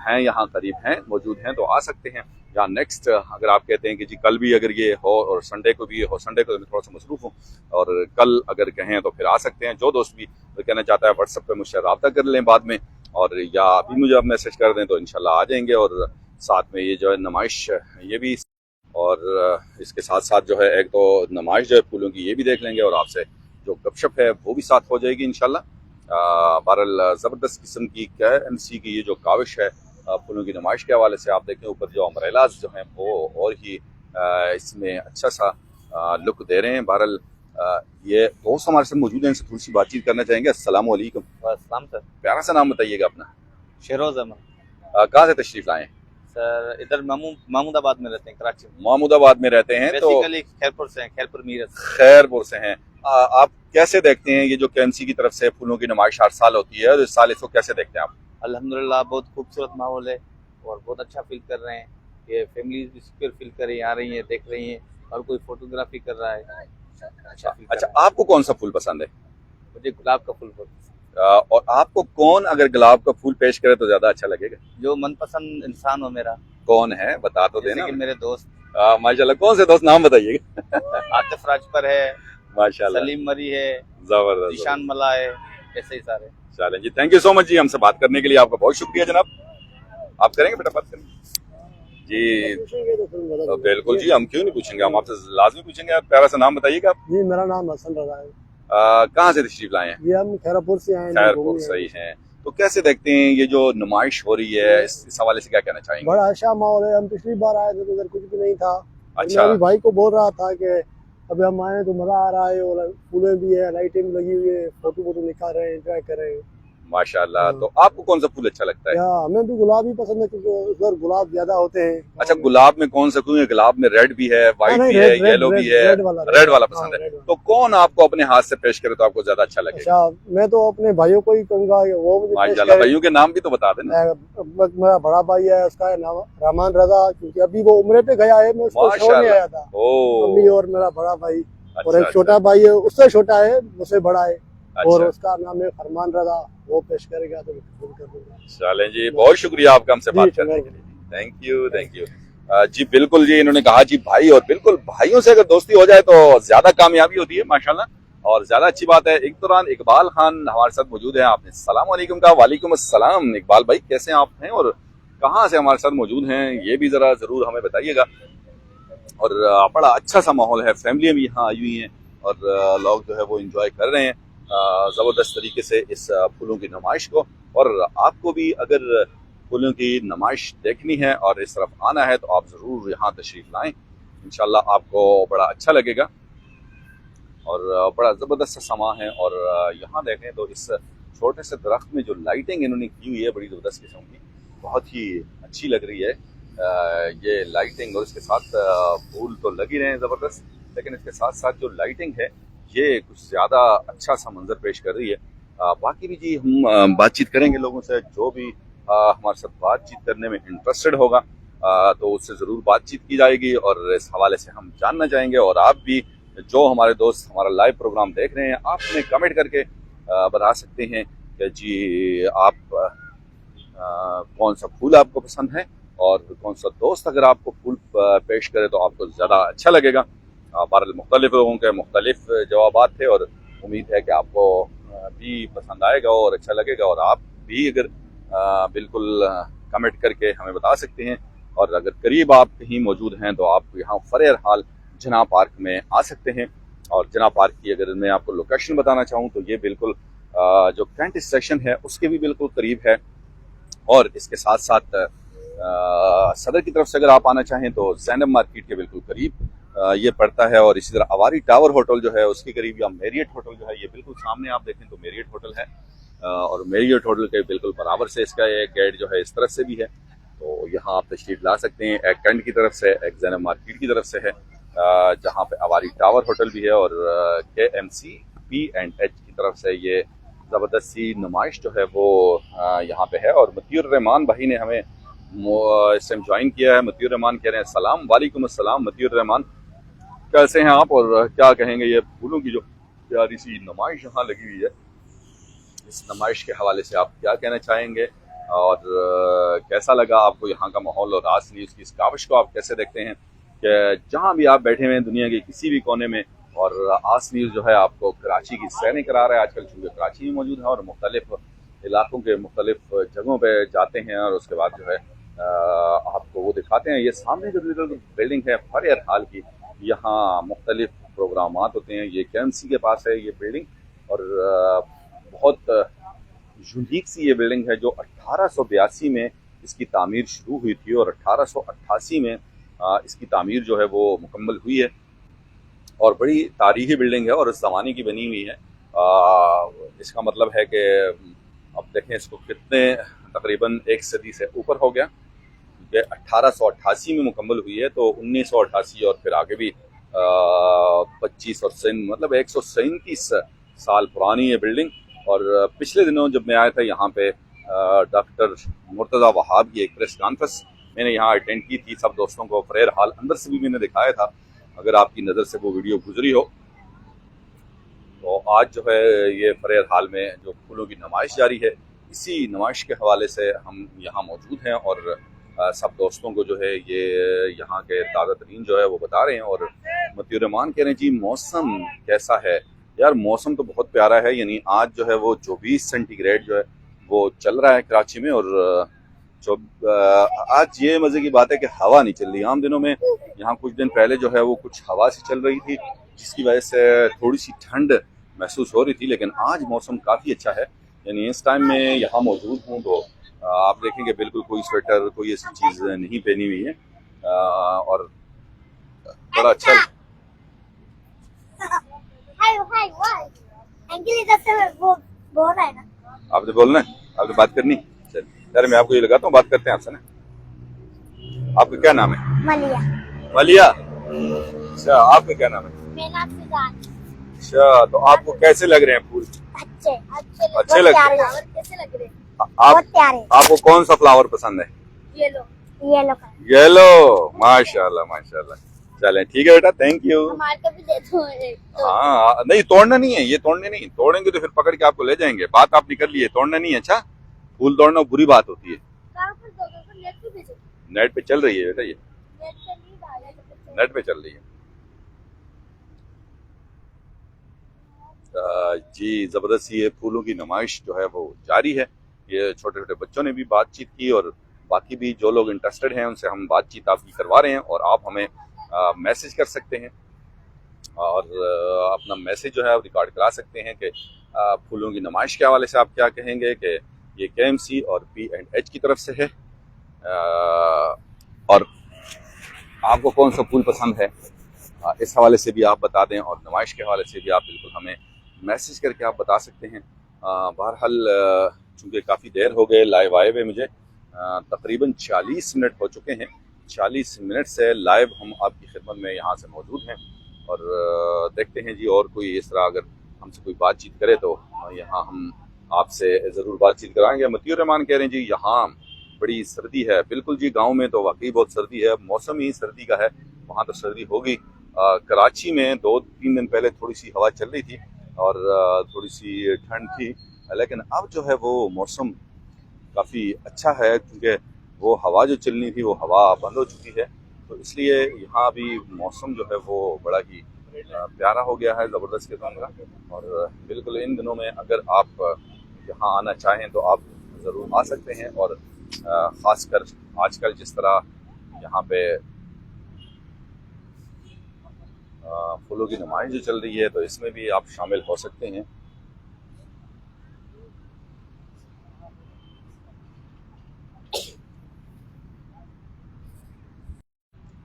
हैं यहाँ करीब हैं, मौजूद हैं, तो आ सकते हैं। या नेक्स्ट अगर आप कहते हैं कि जी कल भी अगर ये हो और संडे को भी हो, संडे को मैं थोड़ा सा मसरूफ़ हूँ और कल अगर कहें तो फिर आ सकते हैं। जो दोस्त भी तो कहना चाहता है व्हाट्सएप पे मुझसे रब्ता कर लें बाद में, और या अभी मुझे आप मैसेज कर दें तो इंशाल्लाह आ जाएंगे। और साथ में ये जो है नुमाइश ये भी, और इसके साथ साथ जो है एक तो नुमाइश जो है फूलों की ये भी देख लेंगे और आपसे जो गपशप है वो भी साथ हो जाएगी इंशाल्लाह। बहरहाल ज़बरदस्त किस्म की KMC की ये जो काविश है फूलों की नुमाइश के हवाले से, आप देखें ऊपर जो अम्ब्रेलाज जो हैं वो और ही इसमें अच्छा सा लुक दे रहे हैं। बहरहाल ये दोस्त हमारे साथ मौजूद हैं, इनसे थोड़ी सी बातचीत करना चाहेंगे। अस्सलाम वालेकुम। अस्सलाम सर। प्यारा सा नाम बताइएगा अपना। शेरोज अहमद। कहाँ से तशरीफ लाए हैं सर? इधर महमूदाबाद में रहते हैं, कराची में। महमूदाबाद में रहते हैं तो खैरपुर से हैं, खैरपुर मीरत। खैरपुर से हैं। आप कैसे देखते हैं ये जो KMC की तरफ से फूलों की नुमाइश हर साल होती है, इस साल इसको कैसे देखते हैं आप? अल्हम्दुलिल्लाह बहुत खूबसूरत माहौल है और बहुत अच्छा फील कर रहे हैं। ये फैमिलीज भी सिक्योर फील कर रही हैं, आ रही हैं, देख रही हैं, और कोई फोटोग्राफी कर रहा है। अच्छा, आपको कौन सा फूल पसंद है? मुझे गुलाब का फूल बहुत। और आपको कौन अगर गुलाब का फूल पेश करे तो ज्यादा अच्छा लगेगा? जो मनपसंद इंसान हो मेरा। कौन है बता तो देना। मेरे दोस्त। माशाल्लाह, कौन से दोस्त, नाम बताइएगा। आतिफ राजपर है, माशाल्लाह, सलीम मरी है, जबरदस्त, ईशान मला है, ऐसे ही सारे। चलें जी, थैंक यू सो मच जी, हमसे बात करने के लिए आपका बहुत शुक्रिया जनाब। आप करेंगे बेटा बात करेंगे जी? तो बिल्कुल जी, हम क्यों नहीं पूछेंगे, हम आपसे लाजमी पूछेंगे। आप प्यारा सा नाम बताइएगा आप। जी मेरा नाम हसन रजा है। कहाँ से तशरीफ लाए हैं? ये हम खैरापुर से आए हैं। खैरपुर सही हैं। तो कैसे देखते हैं ये जो नुमाइश हो रही है, इस हवाले से क्या कहना चाहेंगे? बड़ा अच्छा माहौल है। हम पिछली बार आए थे तो इधर कुछ भी नहीं था। अच्छा। मैं अभी भाई को बोल रहा था कि अभी हम आए तो मजा आ रहा है, और फूलें भी है, लाइटें भी लगी हुई है, फोटो वोटो निकाल रहे हैं, एंजॉय कर रहे हैं माशाल्लाह। तो आपको कौन सा फूल अच्छा लगता है? हमें भी गुलाब ही पसंद है, क्योंकि उधर गुलाब ज्यादा होते हैं। अच्छा, गुलाब में कौन सा? क्योंकि गुलाब में रेड भी है, व्हाइट भी है, येलो भी है, रेड वाला पसंद है। तो कौन आपको अपने हाथ से पेश करे तो आपको ज्यादा अच्छा लगेगा? अच्छा, मैं तो अपने भाइयों को ही कहूंगा वो मुझे माशाल्लाह। भाइयों के नाम भी तो बता देना। मेरा बड़ा भाई है, उसका नाम रहमान रजा, क्योंकि अभी वो उम्रे पे गया है, मैं उसको छोड़ने आया था। मम्मी और मेरा बड़ा भाई, और एक छोटा भाई है, उससे छोटा है, मुझसे बड़ा है, और उसका नाम है फरमान रजा। वो पेश करेगा तो कर दूंगा। चलें जी, बहुत शुक्रिया आपका हमसे बात करने के लिए। Thank you, thank you. जी बिल्कुल जी, इन्होंने कहा जी भाई, और बिल्कुल भाइयों से अगर दोस्ती हो जाए तो ज्यादा कामयाबी होती है माशाल्लाह, और ज्यादा अच्छी बात है। एक दौरान इकबाल खान हमारे साथ मौजूद है। आपने सलाम वालेकुम कहा। वालेकुम अस्सलाम। इकबाल भाई कैसे आप हैं और कहाँ से हमारे साथ मौजूद हैं, ये भी जरा जरूर हमें बताइएगा। और बड़ा अच्छा सा माहौल है, फैमिलियाँ भी यहाँ आई हुई हैं और लोग जो है वो इंजॉय कर रहे हैं ज़बरदस्त तरीके से इस फूलों की नुमाइश को। और आपको भी अगर फूलों की नुमाइश देखनी है और इस तरफ आना है तो आप ज़रूर यहाँ तशरीफ़ लाएं, इंशाल्लाह आपको बड़ा अच्छा लगेगा। और बड़ा ज़बरदस्त सा समा है। और यहाँ देखें तो इस छोटे से दरख्त में जो लाइटिंग इन्होंने की हुई है बड़ी ज़बरदस्त किस्म की, बहुत ही अच्छी लग रही है ये लाइटिंग। और इसके साथ फूल तो लग ही रहे हैं ज़बरदस्त, लेकिन इसके साथ साथ जो लाइटिंग है ये कुछ ज़्यादा अच्छा सा मंजर पेश कर रही है। बाकी भी जी हम बातचीत करेंगे लोगों से, जो भी हमारे साथ बातचीत करने में इंटरेस्टेड होगा तो उससे ज़रूर बातचीत की जाएगी और इस हवाले से हम जानना चाहेंगे। और आप भी जो हमारे दोस्त हमारा लाइव प्रोग्राम देख रहे हैं, आपने कमेंट करके बता सकते हैं कि जी आप कौन सा फूल आपको पसंद है और कौन सा दोस्त अगर आपको फूल पेश करे तो आपको ज़्यादा अच्छा लगेगा। बहरहाल मुख्तलिफ लोगों के मुख्तलिफ जवाबात थे और उम्मीद है कि आपको भी पसंद आएगा और अच्छा लगेगा। और आप भी अगर बिल्कुल कमेंट करके हमें बता सकते हैं। और अगर करीब आप कहीं मौजूद हैं तो आप यहाँ फरेर हाल जना पार्क में आ सकते हैं। और जना पार्क की अगर मैं आपको लोकेशन बताना चाहूँ तो ये बिल्कुल जो कैंट स्टेशन है उसके भी बिल्कुल करीब है। और इसके साथ साथ सदर की तरफ से अगर आप आना चाहें तो ज़ैनब मार्केट के बिल्कुल करीब ये पड़ता है। और इसी तरह अवारी टावर होटल जो है उसके करीब, या मेरियट होटल जो है ये बिल्कुल सामने आप देखें तो मेरियट होटल है। और मेरियट होटल के बिल्कुल बराबर से इसका एक गेट जो है इस तरफ से भी है, तो यहाँ आप तशरीफ ला सकते हैं। एक कैंट की तरफ से, एक ज़ैनब मार्केट की तरफ से है, जहाँ पे अवारी टावर होटल भी है। और KMC P&H की तरफ से ये ज़बरदस्त सी नुमाइश जो है वो यहाँ पे है। और मतीउर रहमान भाई ने हमें इस टाइम ज्वाइन किया है। मतीउर रहमान कह रहे हैं सलाम वालेकुम अस्सलाम। मतीउर रहमान कैसे हैं आप और क्या कहेंगे ये फूलों की जो प्यारी सी नुमाइश यहाँ लगी हुई है, इस नुमाइश के हवाले से आप क्या कहना चाहेंगे और कैसा लगा आपको यहाँ का माहौल? और आज न्यूज़ की इस काविश को आप कैसे देखते हैं कि जहाँ भी आप बैठे हुए हैं दुनिया के किसी भी कोने में, और आज न्यूज़ जो है आपको कराची की सैरें करा रहा है आजकल, चूँकि कराची में मौजूद है और मुख्तलिफ इलाकों के मुख्तलिफ जगहों पर जाते हैं और उसके बाद जो है आपको वो दिखाते हैं। ये सामने जो बिल्डिंग है फरेर हाल की, यहाँ मुख्तलिफ प्रोग्राम होते हैं। ये KMC के पास है ये बिल्डिंग, और बहुत यूनिक सी ये बिल्डिंग है जो 1882 में इसकी तामीर शुरू हुई थी और 1888 में इसकी तामीर जो है वो मुकम्मल हुई है। और बड़ी तारीखी बिल्डिंग है और इस ज़माने की बनी हुई है। इसका मतलब है कि अब देखें इसको कितने तकरीबन एक सदी से ऊपर हो गया, क्योंकि 1888 में मुकम्मल हुई है तो 1988 और फिर आगे भी 25 और मतलब 137 साल पुरानी ये बिल्डिंग। और पिछले दिनों जब मैं आया था यहाँ पे डॉक्टर मुर्तज़ा वहाब की एक प्रेस कॉन्फ्रेंस मैंने यहाँ अटेंड की थी सब दोस्तों को। फरेर हाल अंदर से भी मैंने दिखाया था, अगर आपकी नज़र से वो वीडियो गुजरी हो तो। आज जो है ये फरेर हाल में जो फूलों की नुमाइश जारी है, इसी नुमाइश के हवाले से हम यहाँ मौजूद हैं और सब दोस्तों को जो है ये यहाँ के ताज़ा तरीन जो है वो बता रहे हैं। और मतीउर रहमान कह रहे हैं जी मौसम कैसा है? यार मौसम तो बहुत प्यारा है, यानी आज जो है वो 24 सेंटीग्रेड जो है वो चल रहा है कराची में। और आज ये मज़े की बात है कि हवा नहीं चल रही। आम दिनों में यहाँ कुछ दिन पहले जो है वो कुछ हवा सी चल रही थी, जिसकी वजह से थोड़ी सी ठंड महसूस हो रही थी, लेकिन आज मौसम काफ़ी अच्छा है। यानी इस टाइम में यहाँ मौजूद हूँ तो आप देखेंगे बिल्कुल कोई स्वेटर कोई ऐसी चीज़ नहीं पहनी हुई है और बड़ा अच्छा बोल रहा है ना, आपने बोलना है, आपने बात करनी। चलिए यार मैं आपको ये लगाता हूँ, बात करते हैं आपसे ना। आपका क्या नाम है? मलिया। मलिया, अच्छा आपका क्या नाम है? मेरा नाम सुजान। अच्छा, तो आपको कैसे लग रहे हैं फूल? अच्छे लग रहे हैं। कैसे लग रहे हैं? बहुत प्यारे। आपको कौन सा फ्लावर पसंद है? येलो। येलो, माशाल्लाह माशाल्लाह। चलें ठीक है बेटा, थैंक यू। हमारे को भी दे दो एक तो। हाँ नहीं तोड़ना नहीं है, ये तोड़ने नहीं, तोड़ेंगे तो फिर पकड़ के आपको ले जाएंगे। बात आप निकल लिए, तोड़ना नहीं है। अच्छा, फूल तोड़ना बुरी बात होती है। कहाँ पर दोगे? नेट पे भेजो। नेट पे चल रही है बेटा, ये नेट पे नहीं डाला है। नेट पे चल रही है। जी जबरदस्त ये फूलों की नुमाइश जो है वो जारी है। ये छोटे छोटे बच्चों ने भी बातचीत की और बाकी भी जो लोग इंटरेस्टेड हैं उनसे हम बातचीत आपकी करवा रहे हैं और आप हमें मैसेज कर सकते हैं और अपना मैसेज जो है आप रिकॉर्ड करा सकते हैं कि फूलों की नुमाइश के हवाले से आप क्या कहेंगे कि ये KMC और P&H की तरफ से है और आपको कौन सा फूल पसंद है इस हवाले से भी आप बता दें और नुमाइश के हवाले से भी आप बिल्कुल हमें मैसेज करके आप बता सकते हैं। बहरहाल चूँकि काफ़ी देर हो गए लाइव आए हुए, मुझे तकरीबन 40 मिनट हो चुके हैं। 40 मिनट से लाइव हम आपकी खिदमत में यहाँ से मौजूद हैं और देखते हैं जी और कोई इस तरह अगर हमसे कोई बातचीत करे तो यहाँ हम आपसे ज़रूर बातचीत कराएंगे। मतीउर रहमान कह रहे हैं जी यहाँ बड़ी सर्दी है। बिल्कुल जी, गांव में तो वाकई बहुत सर्दी है, मौसम ही सर्दी का है, वहाँ तो सर्दी होगी। कराची में 2-3 दिन पहले थोड़ी सी हवा चल रही थी और थोड़ी सी ठंड थी, लेकिन अब जो है वो मौसम काफ़ी अच्छा है क्योंकि वो हवा जो चलनी थी वो हवा बंद हो चुकी है, तो इसलिए यहाँ अभी मौसम जो है वो बड़ा ही प्यारा हो गया है, ज़बरदस्त किस्म का। और बिल्कुल इन दिनों में अगर आप यहाँ आना चाहें तो आप ज़रूर आ सकते हैं और ख़ासकर आजकल जिस तरह यहाँ पे फूलों की नुमाइश जो चल रही है तो इसमें भी आप शामिल हो सकते हैं।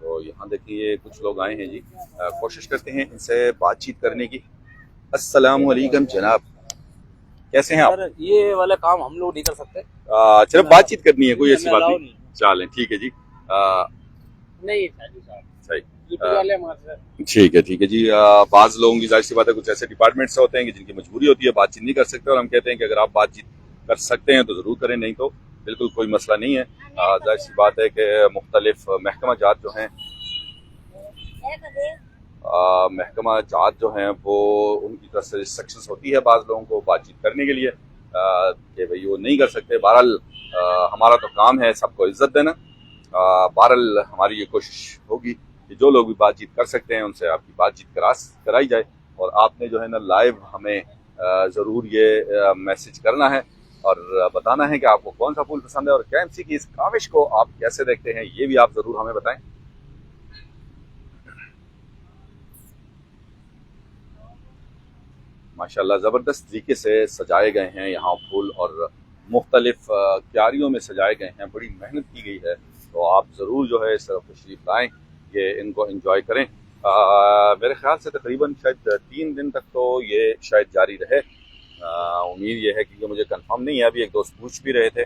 तो यहाँ देखिए कुछ लोग आए हैं जी, कोशिश करते हैं इनसे बातचीत करने की। अस्सलाम वालेकुम जनाब, कैसे हैं आप? ये वाला काम हम लोग नहीं कर सकते। सिर्फ बातचीत करनी है, कोई ऐसी बात नहीं। चलें ठीक है जी। नहीं सही, ठीक है जी। बाज़ लोगों की जाहिर सी बात है कुछ ऐसे डिपार्टमेंट्स होते हैं कि जिनकी मजबूरी होती है बातचीत नहीं कर सकते और हम कहते हैं कि अगर आप बातचीत कर सकते हैं तो ज़रूर करें, नहीं तो बिल्कुल कोई मसला नहीं है। जाहिर सी बात है कि मुख्तलिफ महकमा जात जो हैं महकमा जात जो हैं वो उनकी तरफ से रिस्ट्रिक्शंस होती है बाज़ लोगों को बातचीत करने के लिए कि भाई वो नहीं कर सकते। बहरहाल हमारा तो काम है सबको इज्जत देना। बहरहाल हमारी ये कोशिश होगी कि जो लोग भी बातचीत कर सकते हैं उनसे आपकी बातचीत कराई जाए और आपने जो है ना लाइव हमें ज़रूर ये मैसेज करना है और बताना है कि आपको कौन सा फूल पसंद है और KMC की इस काविश को आप कैसे देखते हैं, ये भी आप ज़रूर हमें बताएं। माशाल्लाह ज़बरदस्त तरीके से सजाए गए हैं यहाँ फूल और मुख्तलिफ क्यारियों में सजाए गए हैं, बड़ी मेहनत की गई है। तो आप ज़रूर जो है इस तरफ तशरीफ़ लाएँ, ये इनको एंजॉय करें। मेरे ख्याल से तकरीबन शायद 3 दिन तक तो ये शायद जारी रहे। उम्मीद ये है कि मुझे कंफर्म नहीं है, अभी एक दोस्त पूछ भी रहे थे।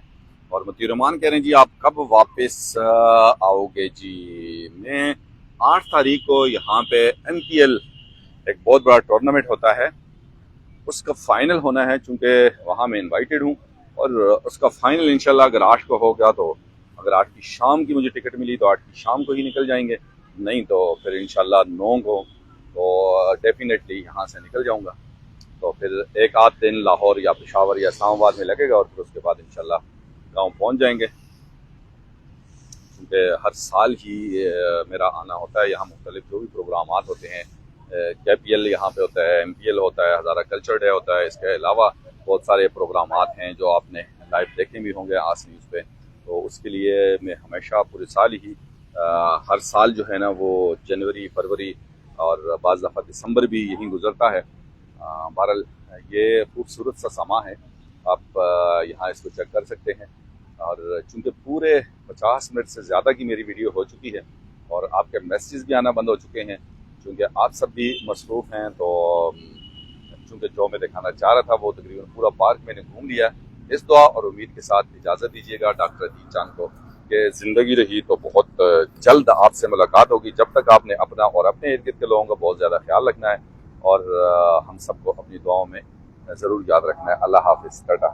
और मतीउर रहमान कह रहे हैं जी आप कब वापस आओगे? जी मैं 8 तारीख को यहाँ पे MPL एक बहुत बड़ा टूर्नामेंट होता है, उसका फाइनल होना है, चूँकि वहाँ मैं इनवाइटेड हूँ और उसका फाइनल इंशाल्लाह अगर 8 को हो गया तो अगर 8 की शाम की मुझे टिकट मिली तो 8 की शाम को ही निकल जाएंगे, नहीं तो फिर इंशाल्लाह 9 को तो डेफिनेटली यहाँ से निकल जाऊँगा। तो फिर एक आध दिन लाहौर या पेशावर या इस्लामाबाद में लगेगा और फिर उसके बाद इंशाल्लाह गांव पहुँच जाएंगे। क्योंकि हर साल ही मेरा आना होता है यहाँ, मुख्तलिफ जो भी प्रोग्राम होते हैं, KPL यहाँ पे होता है, MPL होता है, हज़ारा कल्चर डे होता है, इसके अलावा बहुत सारे प्रोग्राम हैं जो आपने लाइव देखे भी होंगे आस न्यूज़ पे। तो उसके लिए मैं हमेशा पूरे साल ही हर साल जो है ना वो जनवरी फरवरी और बाज़ दफ़ा दिसंबर भी यहीं गुजरता है। बहरहाल ये खूबसूरत सा समा है, आप यहाँ इसको चेक कर सकते हैं। और चूँकि पूरे 50 मिनट से ज़्यादा की मेरी वीडियो हो चुकी है और आपके मैसेज भी आना बंद हो चुके हैं, चूँकि आप सब भी मसरूफ़ हैं, तो चूँकि जो मैं दिखाना चाह रहा था वो तकरीबन पूरा पार्क मैंने घूम लिया। इस दुआ और उम्मीद के साथ इजाज़त दीजिएगा डॉक्टर अदील चांद को कि ज़िंदगी रही तो बहुत जल्द आपसे मुलाकात होगी। जब तक आपने अपना और अपने इर्द गिर्द के लोगों का बहुत ज़्यादा ख्याल रखना है और हम सबको अपनी दुआओं में ज़रूर याद रखना है। अल्लाह हाफ़िज़, टाटा।